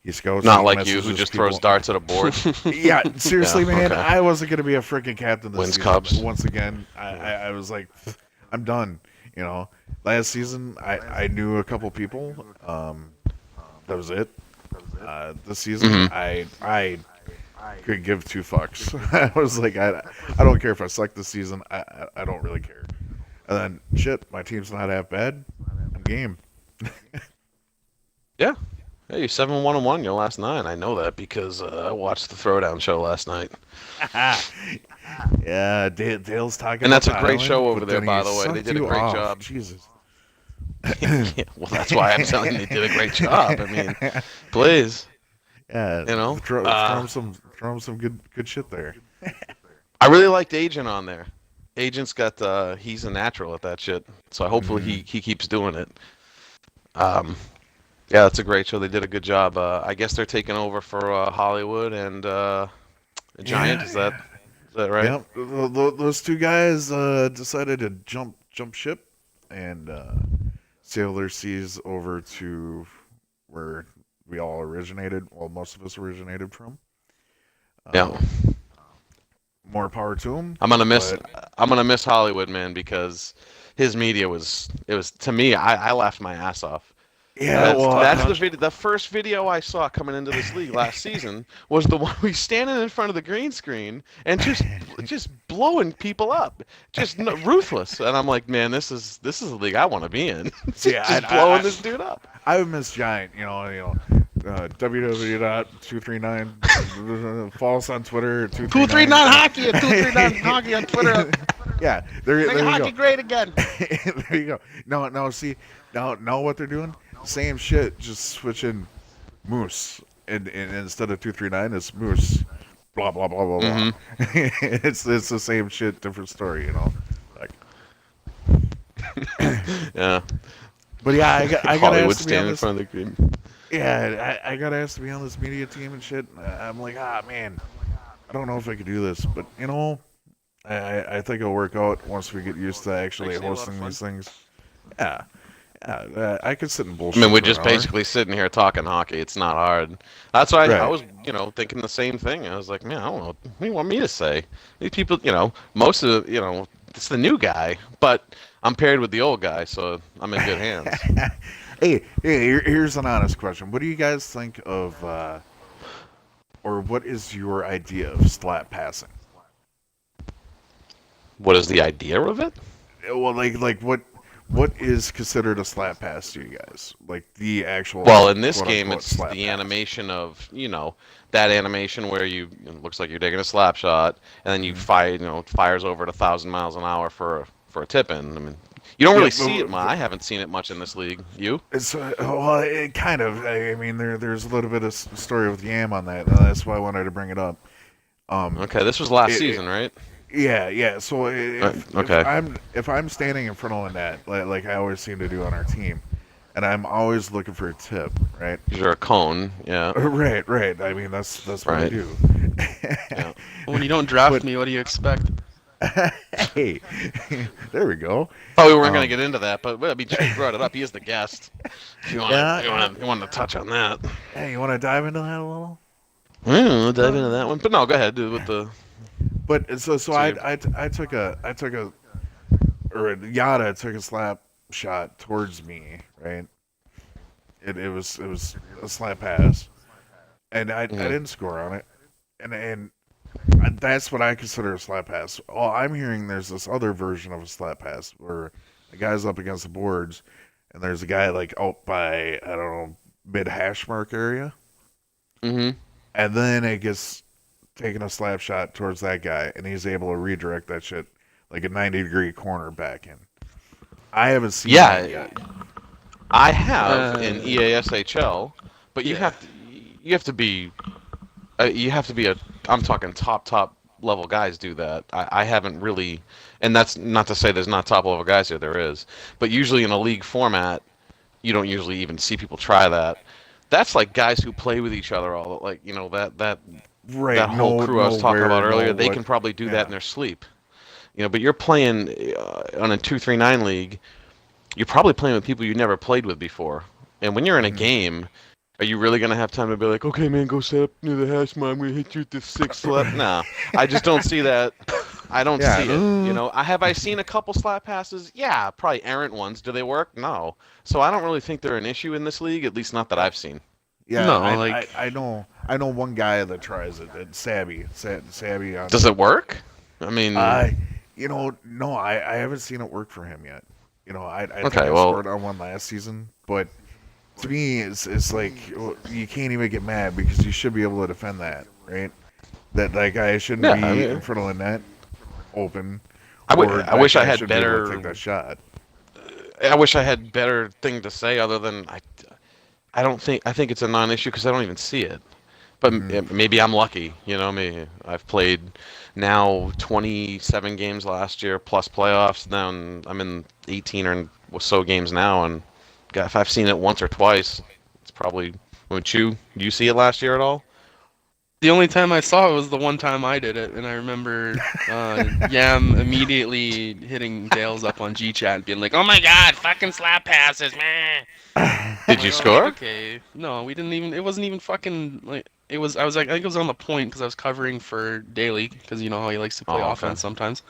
He scouts. Not he like you, who messages just people. throws darts at a board. Yeah, seriously, Yeah, man. okay. I wasn't gonna be a freaking captain this Wins season. Cubs. Once again, I was like, I'm done. You know, last season I knew a couple people. That was it. This season I could give two fucks. I was like, I don't care if I suck this season. I don't really care. And then shit, my team's not that bad. I'm game. Yeah. Hey, you're 7-1-1 your last 9. I know that because I watched the Throwdown show last night. Yeah, Dale's talking. And that's about a great the show island, over but there, then by he the way. They sucked did a you great off. job. Jesus. Yeah, well, that's why I'm telling you they did a great job. I mean, please. Yeah, You know, throw him some good shit there. I really liked Agent on there. Agent's got he's a natural at that shit. So hopefully he keeps doing it. Yeah, that's a great show. They did a good job. I guess they're taking over for Hollywood and Giant. Yeah. Is that right? Yep, those two guys decided to jump ship and sail their seas over to where we all originated. Well, most of us originated from. Yeah. More power to them. I'm gonna miss Hollywood, man, because his media was to me. I laughed my ass off. Yeah, That's the video. The first video I saw coming into this league last season was the one we standing in front of the green screen and just blowing people up, just ruthless. And I'm like, man, this is a league I want to be in. Just blowing this dude up. I would miss Giant. www.239 follow us on Twitter. 239 hockey at 239 hockey on Twitter. Yeah, there you hockey go. great again. There you go. No, see, now what they're doing? Same shit, just switching Moose, and instead of 239, it's Moose. Blah blah blah blah blah. It's the same shit, different story, Like, Yeah. but yeah, I got Hollywood asked to be on standing in this. front of the green. Yeah, I got asked to be on this media team and shit. I'm like, man, I don't know if I could do this, but I think it'll work out once we get used to actually hosting these things. Yeah. I could sit and I bullshit. mean, we're for just an hour. basically sitting here talking hockey. It's not hard. That's why I Right. was, thinking the same thing. I was like, man, I don't know. What do you want me to say? These people, most of the, it's the new guy, but I'm paired with the old guy, so I'm in good hands. Hey, here's an honest question. What do you guys think of, or what is your idea of slap passing? What is the idea of it? Well, like what is considered a slap pass to you guys? Like the actual. Well, in this quote, game, unquote, it's slap the pass. animation of, that animation where it looks like you're taking a slap shot, and then you fire, fires over at 1,000 miles an hour for a tip in. I mean, you don't really see it much. I haven't seen it much in this league. You? It's well, it kind of. I mean, there's a little bit of story with Yam on that. That's why I wanted to bring it up. Okay, this was last season, right? Yeah. So okay. if I'm standing in front of a net, like I always seem to do on our team, and I'm always looking for a tip, right? You're a cone, yeah. Right. I mean, that's what I Right. do. Yeah. When you don't draft me, what do you expect? Hey, there we go. Oh, we weren't going to get into that, but I mean, you brought it up. He is the guest. If you want Yeah. you want to touch on that. Hey, you want to dive into that a little? We'll dive into that one. But no, go ahead, dude, with the... But so I took a Yada took a slap shot towards me, right? It was a slap pass, and I didn't score on it, and that's what I consider a slap pass. Well, I'm hearing there's this other version of a slap pass where a guy's up against the boards, and there's a guy like out by I don't know mid hash mark area, Mm-hmm. and then it gets taking a slap shot towards that guy, and he's able to redirect that shit like a 90-degree corner back in. I haven't seen that yet. I have in EASHL, but you have to be I'm talking top level guys do that. I haven't really, and that's not to say there's not top level guys here. There is, but usually in a league format, you don't usually even see people try that. That's like guys who play with each other all that. Right, That whole crew I was talking about earlier, they what- can probably do yeah. that in their sleep. But you're playing on a 2-3-9 league, you're probably playing with people you never played with before. And when you're in a game, Are you really gonna have time to be like, okay, man, go set up near the hash mark. I'm gonna hit you with this 6 slap? Nah, I just don't see that. I don't Yeah. see it. You know, I seen a couple slap passes? Yeah, probably errant ones. Do they work? No. So I don't really think they're an issue in this league, at least not that I've seen. Yeah, No, I know one guy that tries it. It's Sabby on. Does it work? I mean, No, I haven't seen it work for him yet. I think Okay, I well- scored on one last season, but to me, it's like you can't even get mad because you should be able to defend that, right? That guy shouldn't Yeah, be I mean- in front of the net, open. I or I that wish I guy had should be able to better. take that shot. I wish I had better thing to say other than I don't think I think it's a non-issue because I don't even see it. But maybe I'm lucky, you know. Maybe I've played now 27 games last year plus playoffs. Now I'm in 18 or so games now, and if I've seen it once or twice, it's probably. Would you see it last year at all? the only time I saw it was the one time I did it, and I remember Yam immediately hitting Dales up on GChat and being like, "Oh my God, fucking slap passes, man!" Did you score? Okay, no, we didn't even. It wasn't even fucking like. It was. I was like, I think it was on the point because I was covering for Daly because you know how he likes to play Oh, okay. offense sometimes.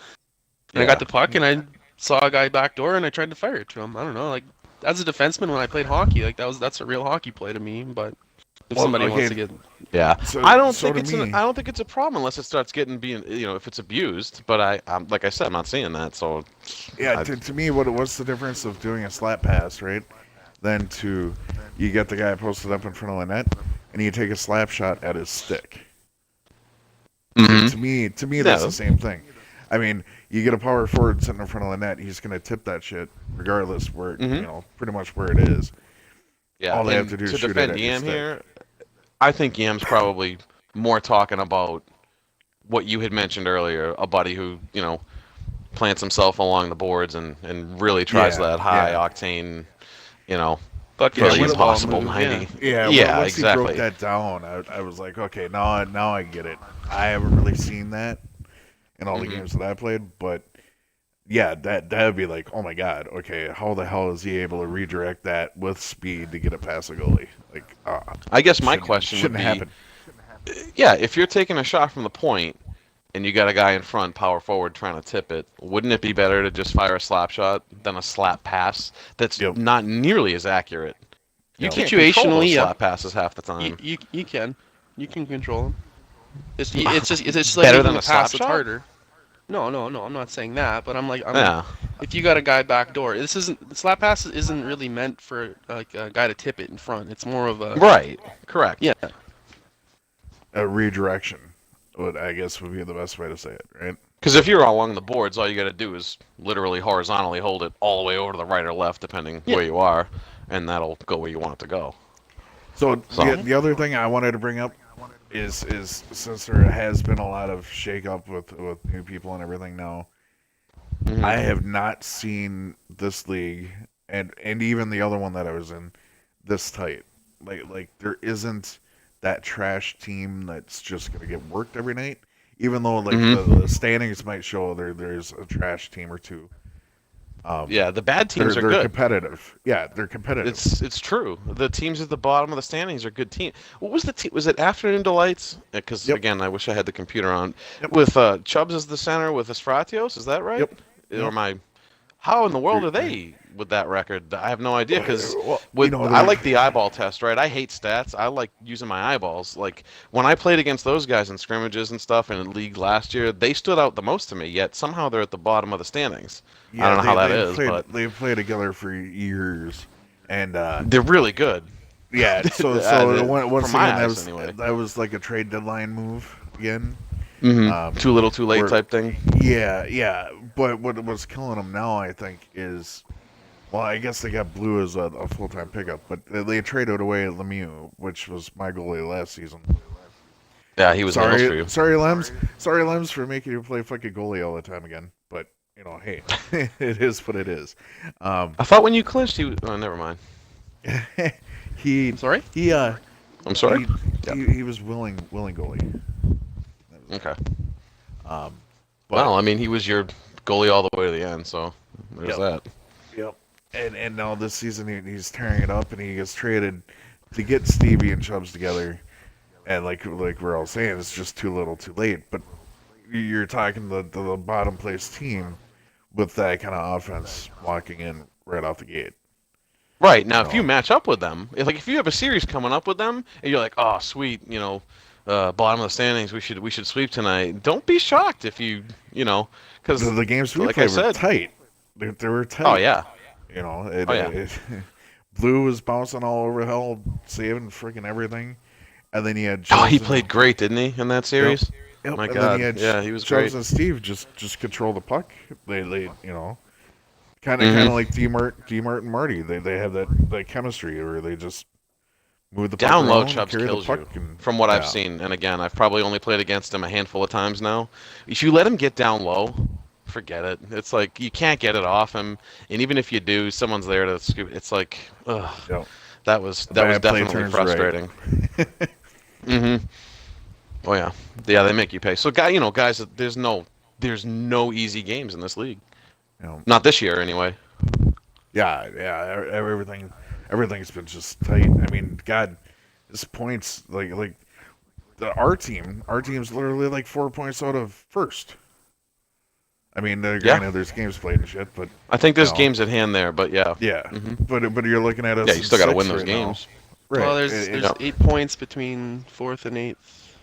And I Yeah. got the puck and I saw a guy backdoor and I tried to fire it to him. I don't know, like as a defenseman when I played hockey, like that's a real hockey play to me. But if Well, somebody okay. wants to get, Yeah, So- I don't so think to me- I don't think it's a problem unless it starts being if it's abused. But I'm like I said, I'm not seeing that. So Yeah, I- to me, what's the difference of doing a slap pass, right? Then you get the guy posted up in front of the net, and you take a slap shot at his stick. Mhm. To me, that's Yeah. the same thing. I mean, you get a power forward sitting in front of the net, he's gonna tip that shit regardless where Mhm. pretty much where it is. Yeah, All they have and to do is to shoot it defend at your Yam stick. here, I think Yam's probably more talking about what you had mentioned earlier, a buddy who plants himself along the boards and really tries Yeah, that high yeah. octane, you know, bucket Yeah, really when cheese it- ball impossible move, 90. Yeah, Yeah, once he broke exactly. that down, I was like, okay, now I get it. I haven't really seen that in all the Mhm. games that I played, but yeah, that'd be like, oh my god, okay, how the hell is he able to redirect that with speed to get it past the goalie? Like, I guess my shouldn't- question would shouldn't be, happen. yeah, if you're taking a shot from the point and you got a guy in front, power forward, trying to tip it, wouldn't it be better to just fire a slap shot than a slap pass that's Yep. not nearly as accurate? You Yep. can't control those Situationally, yeah. slap passes half the time. you can control them. It's just like Better even than the a slap pass. It's shot? harder. No, I'm not saying that, but I'm Yeah, if you got a guy backdoor, the slap pass isn't really meant for like a guy to tip it in front. It's more of a right, correct. yeah. A redirection, I guess would be the best way to say it, right? Because if you're along the boards, all you got to do is literally horizontally hold it all the way over to the right or left, depending Yeah. where you are, and that'll go where you want it to go. So So- the other thing I wanted to bring up is since there has been a lot of shake up with new people and everything now, Mhm. I have not seen this league and even the other one that I was in this tight. Like there isn't that trash team that's just gonna get worked every night. Even though like Mhm. the standings might show there's a trash team or two. Yeah, the bad teams they're are good. competitive. Yeah, they're competitive. It's true. The teams at the bottom of the standings are good teams. What was the team? Was it Afternoon Delights? Because Yep. again, I wish I had the computer on. Yep. With Chubbs as the center with Esfratios, is that right? Yep. Or am I? How in the world are they with that record? I have no idea because Well, I like the eyeball test, right? I hate stats. I like using my eyeballs. Like when I played against those guys in scrimmages and stuff in the league last year, they stood out the most to me. Yet somehow they're at the bottom of the standings. I don't know how that is, but they've played together for years, and they're really good. yeah. So Uh, once from my again, eyes, anyway. that was like a trade deadline move again. Mm-hmm. Too little, too late we're- type thing. Yeah. But what's killing them now, I think, is well, I guess they got Blue as a full time pickup, but they traded away Lemieux, which was my goalie last season. Yeah, he was nails for you. Sorry, Lems, for making you play fucking goalie all the time again. But hey, it is what it is. I thought when you clinched, he was. Oh, never mind. he Sorry? he I'm sorry. he was willing goalie. Okay. But, Well, I mean, he was your goalie all the way to the end, so there's Yep. that. Yep. And now this season he's tearing it up, and he gets traded to get Stevie and Chubbs together, and like we're all saying, it's just too little, too late. But you're talking the bottom place team with that kind of offense walking in right off the gate. Right now, if So- you match up with them, if you have a series coming up with them, and you're like, oh sweet, bottom of the standings, we should sweep tonight. Don't be shocked if because The games we like I played were said- tight. They were tight. oh yeah, You know, Oh, yeah. Blue was bouncing all over hell, saving freaking everything, and then he had. oh he Chubbs played great, didn't he, in that series? Yep, My and God, then he had yeah, he was Chubbs great. and Steve just control the puck. They kind of like D-Mart and Marty. They have that chemistry where they just move the puck Down low, around, Chubbs carry the kills puck, you, and- from what I've yeah. seen. And again, I've probably only played against him a handful of times now. If you let him get down low, forget it. It's like you can't get it off him, and even if you do, someone's there to scoop. It's like, ugh, Yep. that was bad play definitely turns right. frustrating. Oh yeah, they make you pay. So guys, there's no easy games in this league. You know, Not this year, anyway. yeah. Everything's been just tight. I mean, God, this points like our team's literally like 4 points out of first. I mean, granted, there's games played and shit, but I think there's No. games at hand there, but yeah. yeah. Mhm. But you're looking at us. Yeah, you still got to got win those games. Right. Well, there's It- there's yeah. 8 points between 4th and 8th,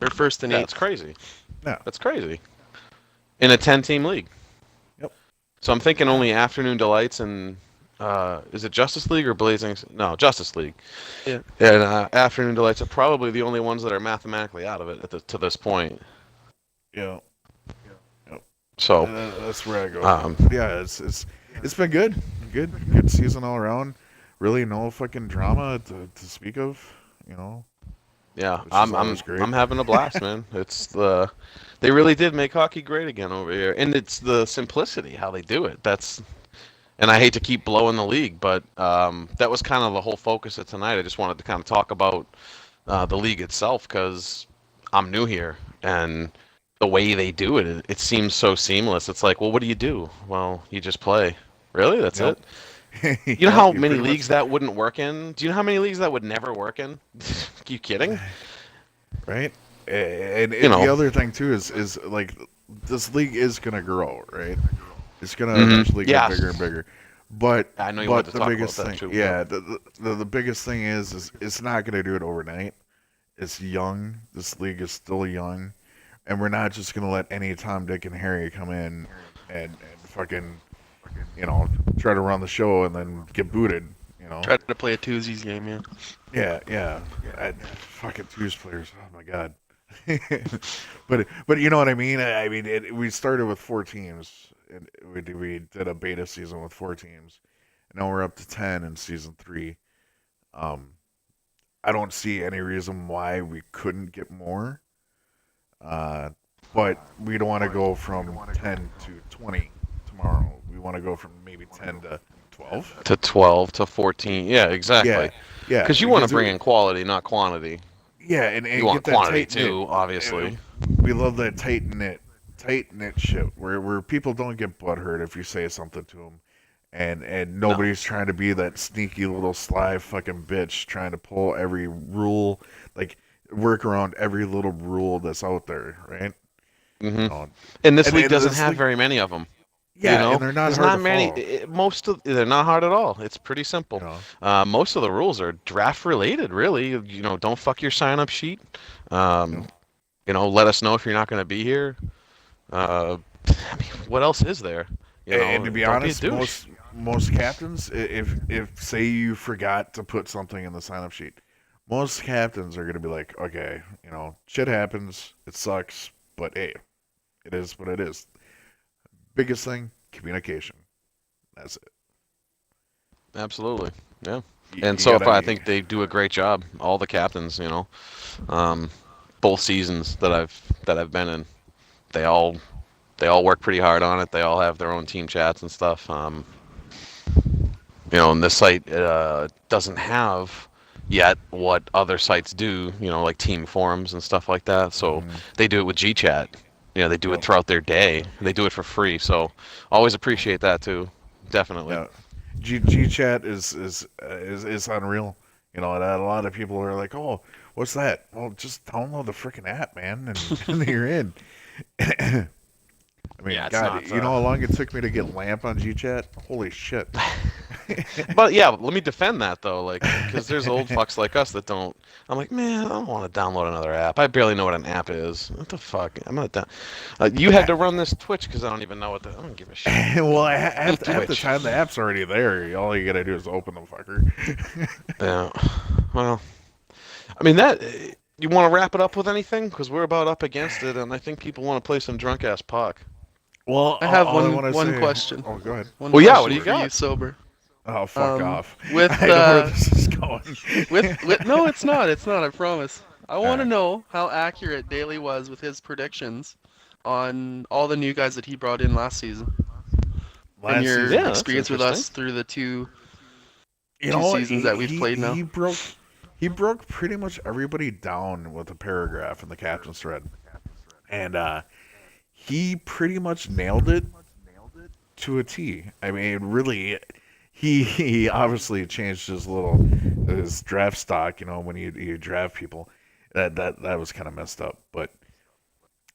or 1st and Yeah, 8th. that's crazy. Yeah. That's crazy. In a 10-team league. Yep. So I'm thinking only Afternoon Delights and is it Justice League or Blazing? No, Justice League. Yeah. And Afternoon Delights are probably the only ones that are mathematically out of it to this point. Yeah. So That's where I go. Um, Yeah, it's been good season all around. Really, no fucking drama to speak of. You know. yeah, Which is I'm always great. I'm having a blast, man. They really did make hockey great again over here, and it's the simplicity how they do it. And I hate to keep blowing the league, but that was kind of the whole focus of tonight. I just wanted to kind of talk about the league itself because I'm new here, and the way they do it, it seems so seamless. It's like, well, what do you do? Well, you just play. Really? That's Yep. it? You know how many leagues that wouldn't work in? Do you know how many leagues that would never work in? You kidding? Right? And You know. the other thing too is like this league is gonna grow, right? It's gonna Mhm. eventually get Yes. bigger and bigger. But I know you but wanted to the talk biggest about that thing, too. yeah, the biggest thing is it's not gonna do it overnight. It's young. This league is still young, and we're not just gonna let any Tom, Dick, and Harry come in and fucking try to run the show and then get booted. Try to play a twosies game, yeah. Yeah. Fucking twos players. Oh my god. but you know what I mean. I mean, we started with 4 teams, and we did a beta season with 4 teams, and now we're up to 10 in season 3. I don't see any reason why we couldn't get more. But we don't want to go from 10 to 20 tomorrow. We want to go from maybe 10 to 12. To 12 to 14. Yeah, exactly. Yeah. Because you want to because bring in quality, not quantity. Yeah, and You want get that quantity tight knit. too, obviously. We love that tight knit shit where people don't get butthurt if you say something to them, and nobody's trying to be that sneaky little sly fucking bitch trying to pull every rule, like work around every little rule that's out there, right? hmm You know, And this And- league and doesn't this have league- very many of them. yeah, you know? and they're not There's hard not to many. follow, They're not hard at all. It's pretty simple. you know? Most of the rules are draft related, really. Don't fuck your sign up sheet. Let us know if you're not going to be here. I mean, what else is there? And to be don't honest, a douche. most captains, if say you forgot to put something in the sign up sheet, most captains are going to be like, okay, shit happens, it sucks, but hey, it is what it is. Biggest thing, communication. That's it. Absolutely. Yeah. You- And you so gotta- far, I think they do a great job. All the captains, both seasons that I've been in, they all work pretty hard on it. They all have their own team chats and stuff. And this site doesn't have yet what other sites do. Like team forums and stuff like that. So they do it with GChat. They do it throughout their day. They do it for free. So always appreciate that too. Definitely. Yeah. G chat is unreal. You know, and a lot of people are like, "Oh, what's that?" Well, just download the freaking app, man, and you're in. I mean, Yeah, it's God, not. you know how long it took me to get Lamp on GChat? Holy shit. But yeah, let me defend that though, like, because there's old fucks like us that don't. I'm like, man, I don't want to download another app. I barely know what an app is. What the fuck? I'm not down. You had to run this Twitch because I don't even know what the. I don't give a shit. Well, half the Twitch. time the app's already there. All you gotta do is open the fucker. Yeah. Well, I mean that. You want to wrap it up with anything? Because we're about up against it, and I think people want to play some drunk ass puck. Well, I have all I one wanna one say- question. Oh, go ahead. One Well, yeah, question what do you for got? you, sober. Oh, fuck Um, off. with, I know where this is going. With no, it's not. It's not. I promise. I want to Alright. know how accurate Daly was with his predictions on all the new guys that he brought in last season, and Last your season, Yeah, that's experience with interesting. us through the two you two know, seasons that we've played now. He broke pretty much everybody down with a paragraph in the captain's thread, and he pretty much nailed it to a T. I mean, really, he obviously changed his draft stock. You know, when you draft people, that was kind of messed up. But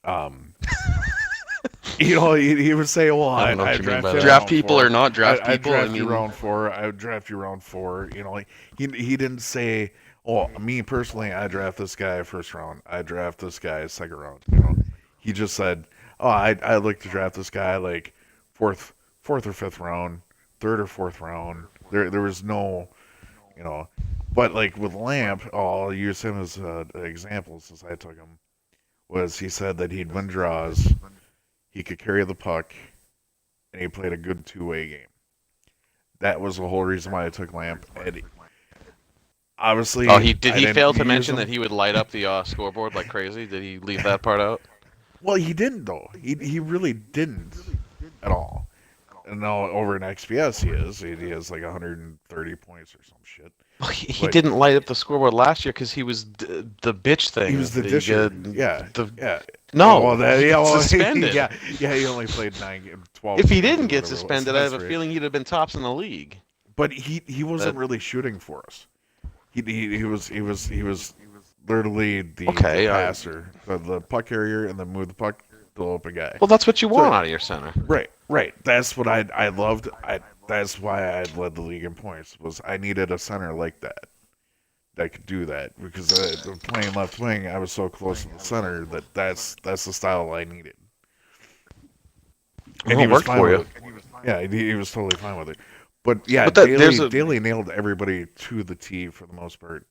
um, you know, he would say, "Well, I don't know what you mean draft by you that. Draft round people four. or not draft I people. I draft you mean, round 4. I would draft you round 4." You know, he didn't say, "Oh, me personally, I draft this guy first round. I draft this guy second round." You know, he just said, "Oh, I like to draft this guy like fourth or fifth round, third or fourth round." There was no, you know, but like with Lamp, I'll use him as an example since I took him. Was he said that he'd win draws, he could carry the puck, and he played a good two-way game. That was the whole reason why I took Lamp. And obviously, Oh, he I didn't fail to use mention him. that he would light up the scoreboard like crazy? Did he leave that part out? Well, he didn't though. He really didn't at all. And now over in XPS he has like 130 points or some shit. Well, he But- didn't light up the scoreboard last year because he was the bitch thing. He was the that disher. get- Yeah, the- yeah. No, well, he yeah, got well, suspended. yeah, he only played 12. If he games or didn't get whatever it was. suspended, I have That's a right. feeling he'd have been tops in the league. But he wasn't That- really shooting for us. He was literally the Okay, passer, the puck carrier, and then move the puck to the open guy. Well, that's what you want out of your center. Right. That's what I loved. That's why I led the league in points. Was I needed a center like that could do that because playing left wing, I was so close to the center that's the style I needed. Well, it worked fine for with you. it. Yeah, he was totally fine with it. But yeah, But there's a- Daly nailed everybody to the T for the most part.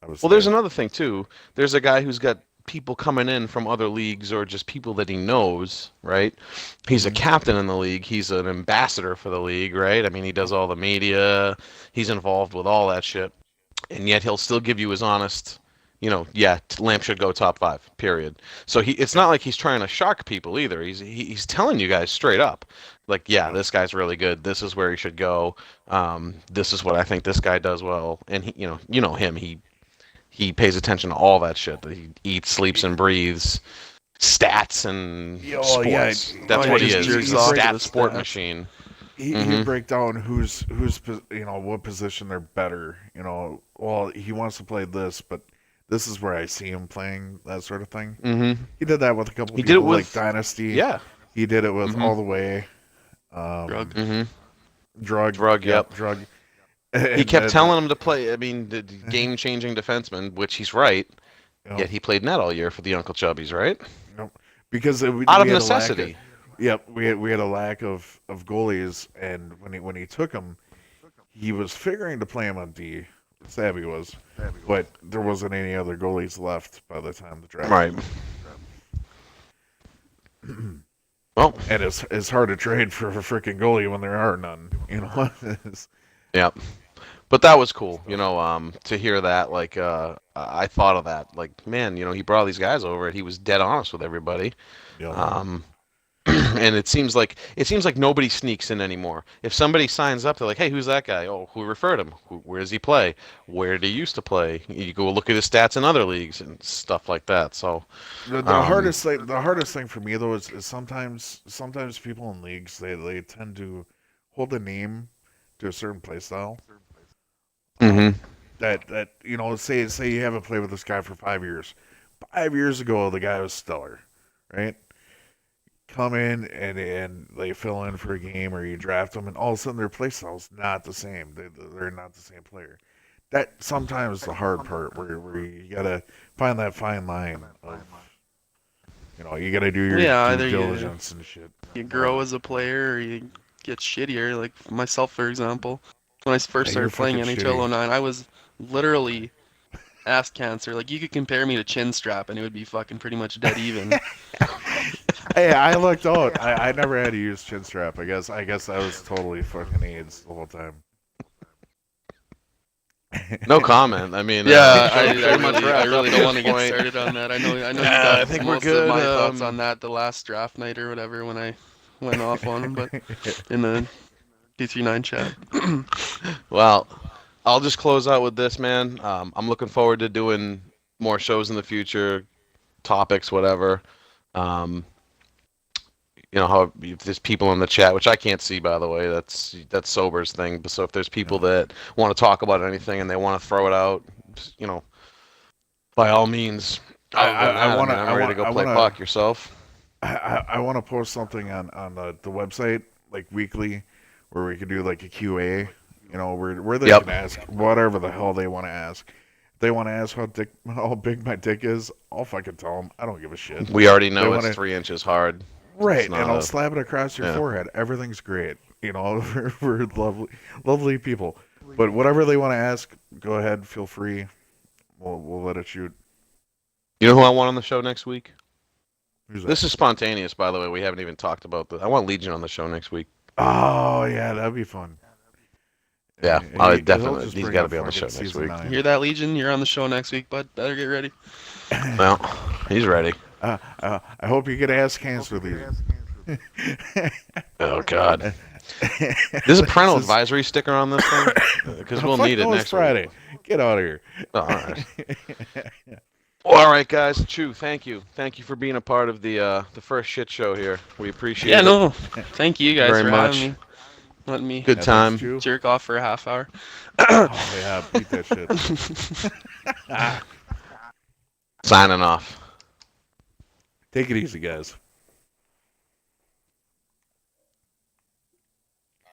Well, there's another thing too. There's a guy who's got people coming in from other leagues or just people that he knows, right? He's a captain in the league. He's an ambassador for the league, right? I mean, he does all the media. He's involved with all that shit. And yet he'll still give you his honest, yeah, Lamp should go top 5, period. So it's not like he's trying to shark people either. He's telling you guys straight up, like, yeah, this guy's really good. This is where he should go. This is what I think this guy does well. And he, you know him. He pays attention to all that shit. That he eats, sleeps, and breathes stats and Oh, yeah. sports. That's Oh, what yeah, he just is. jerks He's a off to stat the sport stats. machine. He'd Mhm. break down who's what position they're better. Well, he wants to play this, but this is where I see him playing, that sort of thing. Mm-hmm. He did that with a couple He people did it with- like Dynasty. Yeah. He did it with Mhm. All the Way. Drug. Mm-hmm. Drug. Yep. Drug. He kept telling him to play. I mean, the game-changing defenseman, which he's right. Yet he played net all year for the Uncle Chubbies, right? because we Out of had a lack necessity. Yep, we had a lack of goalies, and when he took him, he was figuring to play him on D. Savvy was, but there wasn't any other goalies left by the time the draft. Right. Well, And it's hard to trade for a freaking goalie when there are none. It's- yeah. But that was cool, to hear that. Like, I thought of that. Like, man, he brought these guys over, and he was dead honest with everybody. And it seems like nobody sneaks in anymore. If somebody signs up, they're like, "Hey, who's that guy? Oh, who referred him? Where does he play? Where did he used to play?" You go look at his stats in other leagues and stuff like that. So, the hardest thing for me though is sometimes people in leagues they tend to hold a name to a certain play style. mm-hmm. that say you haven't played with this guy for 5 years. 5 years ago, the guy was stellar, right? Come in and they fill in for a game or you draft them, and all of a sudden their play style's not the same. They're not the same player. That sometimes the hard part where you gotta find that fine line of you gotta do your Yeah, due either diligence and shit. you grow as a player or you get shittier. Like myself, for example, when I first Yeah, you're started playing fucking NHL shitty. 09, I was literally ass cancer. Like you could compare me to Chin Strap and it would be fucking pretty much dead even. Hey, I looked out. I never had to use chin strap. I guess I was totally fucking AIDS the whole time. No comment. I mean, Yeah, I pretty much really, I wrapped really up don't at want to this get point. started on that. I know you I got think we're most good, of my thoughts um, on that the last draft night or whatever when I went off on him, but in the D39 chat. Well, I'll just close out with this, man. I'm looking forward to doing more shows in the future, topics, whatever. How if there's people in the chat, which I can't see, by the way. That's Sober's thing. But so if there's people that want to talk about anything and they want to throw it out, by all means. I want to. I'm ready to go play puck. Yourself? I want to post something on the website like weekly, where we could do like a QA. Where they Yep. can ask whatever the hell they want to ask. If they want to ask how big my dick is, I'll fucking tell them. I don't give a shit. We already know They it's wanna- 3 inches hard. Right, It's not and I'll a- slap it across your yeah. forehead. Everything's great. We're lovely people. But whatever they want to ask, go ahead. Feel free. We'll let it shoot. You know who I want on the show next week? Who's that? This is spontaneous, by the way. We haven't even talked about this. I want Legion on the show next week. Oh yeah, that'd be fun. Yeah, And I he'll definitely. just He's bring got to up be on the show fucking next season week. 9. You hear that, Legion? You're on the show next week, bud. Better get ready. Well, he's ready. I hope you get ass cancer, Legion. Oh God. There's a parental advisory sticker on this thing because we'll Fuck need it no, it's next Friday. week. Get out of here. Oh, all right. Well, all right, guys. Chew, thank you. Thank you for being a part of the first shit show here. We appreciate Yeah, it. no. Thank you guys Very for much. having me. Letting me Good time. Thanks, Chew. jerk off for a half hour. Oh yeah, beat that shit. Signing off. Take it easy, guys.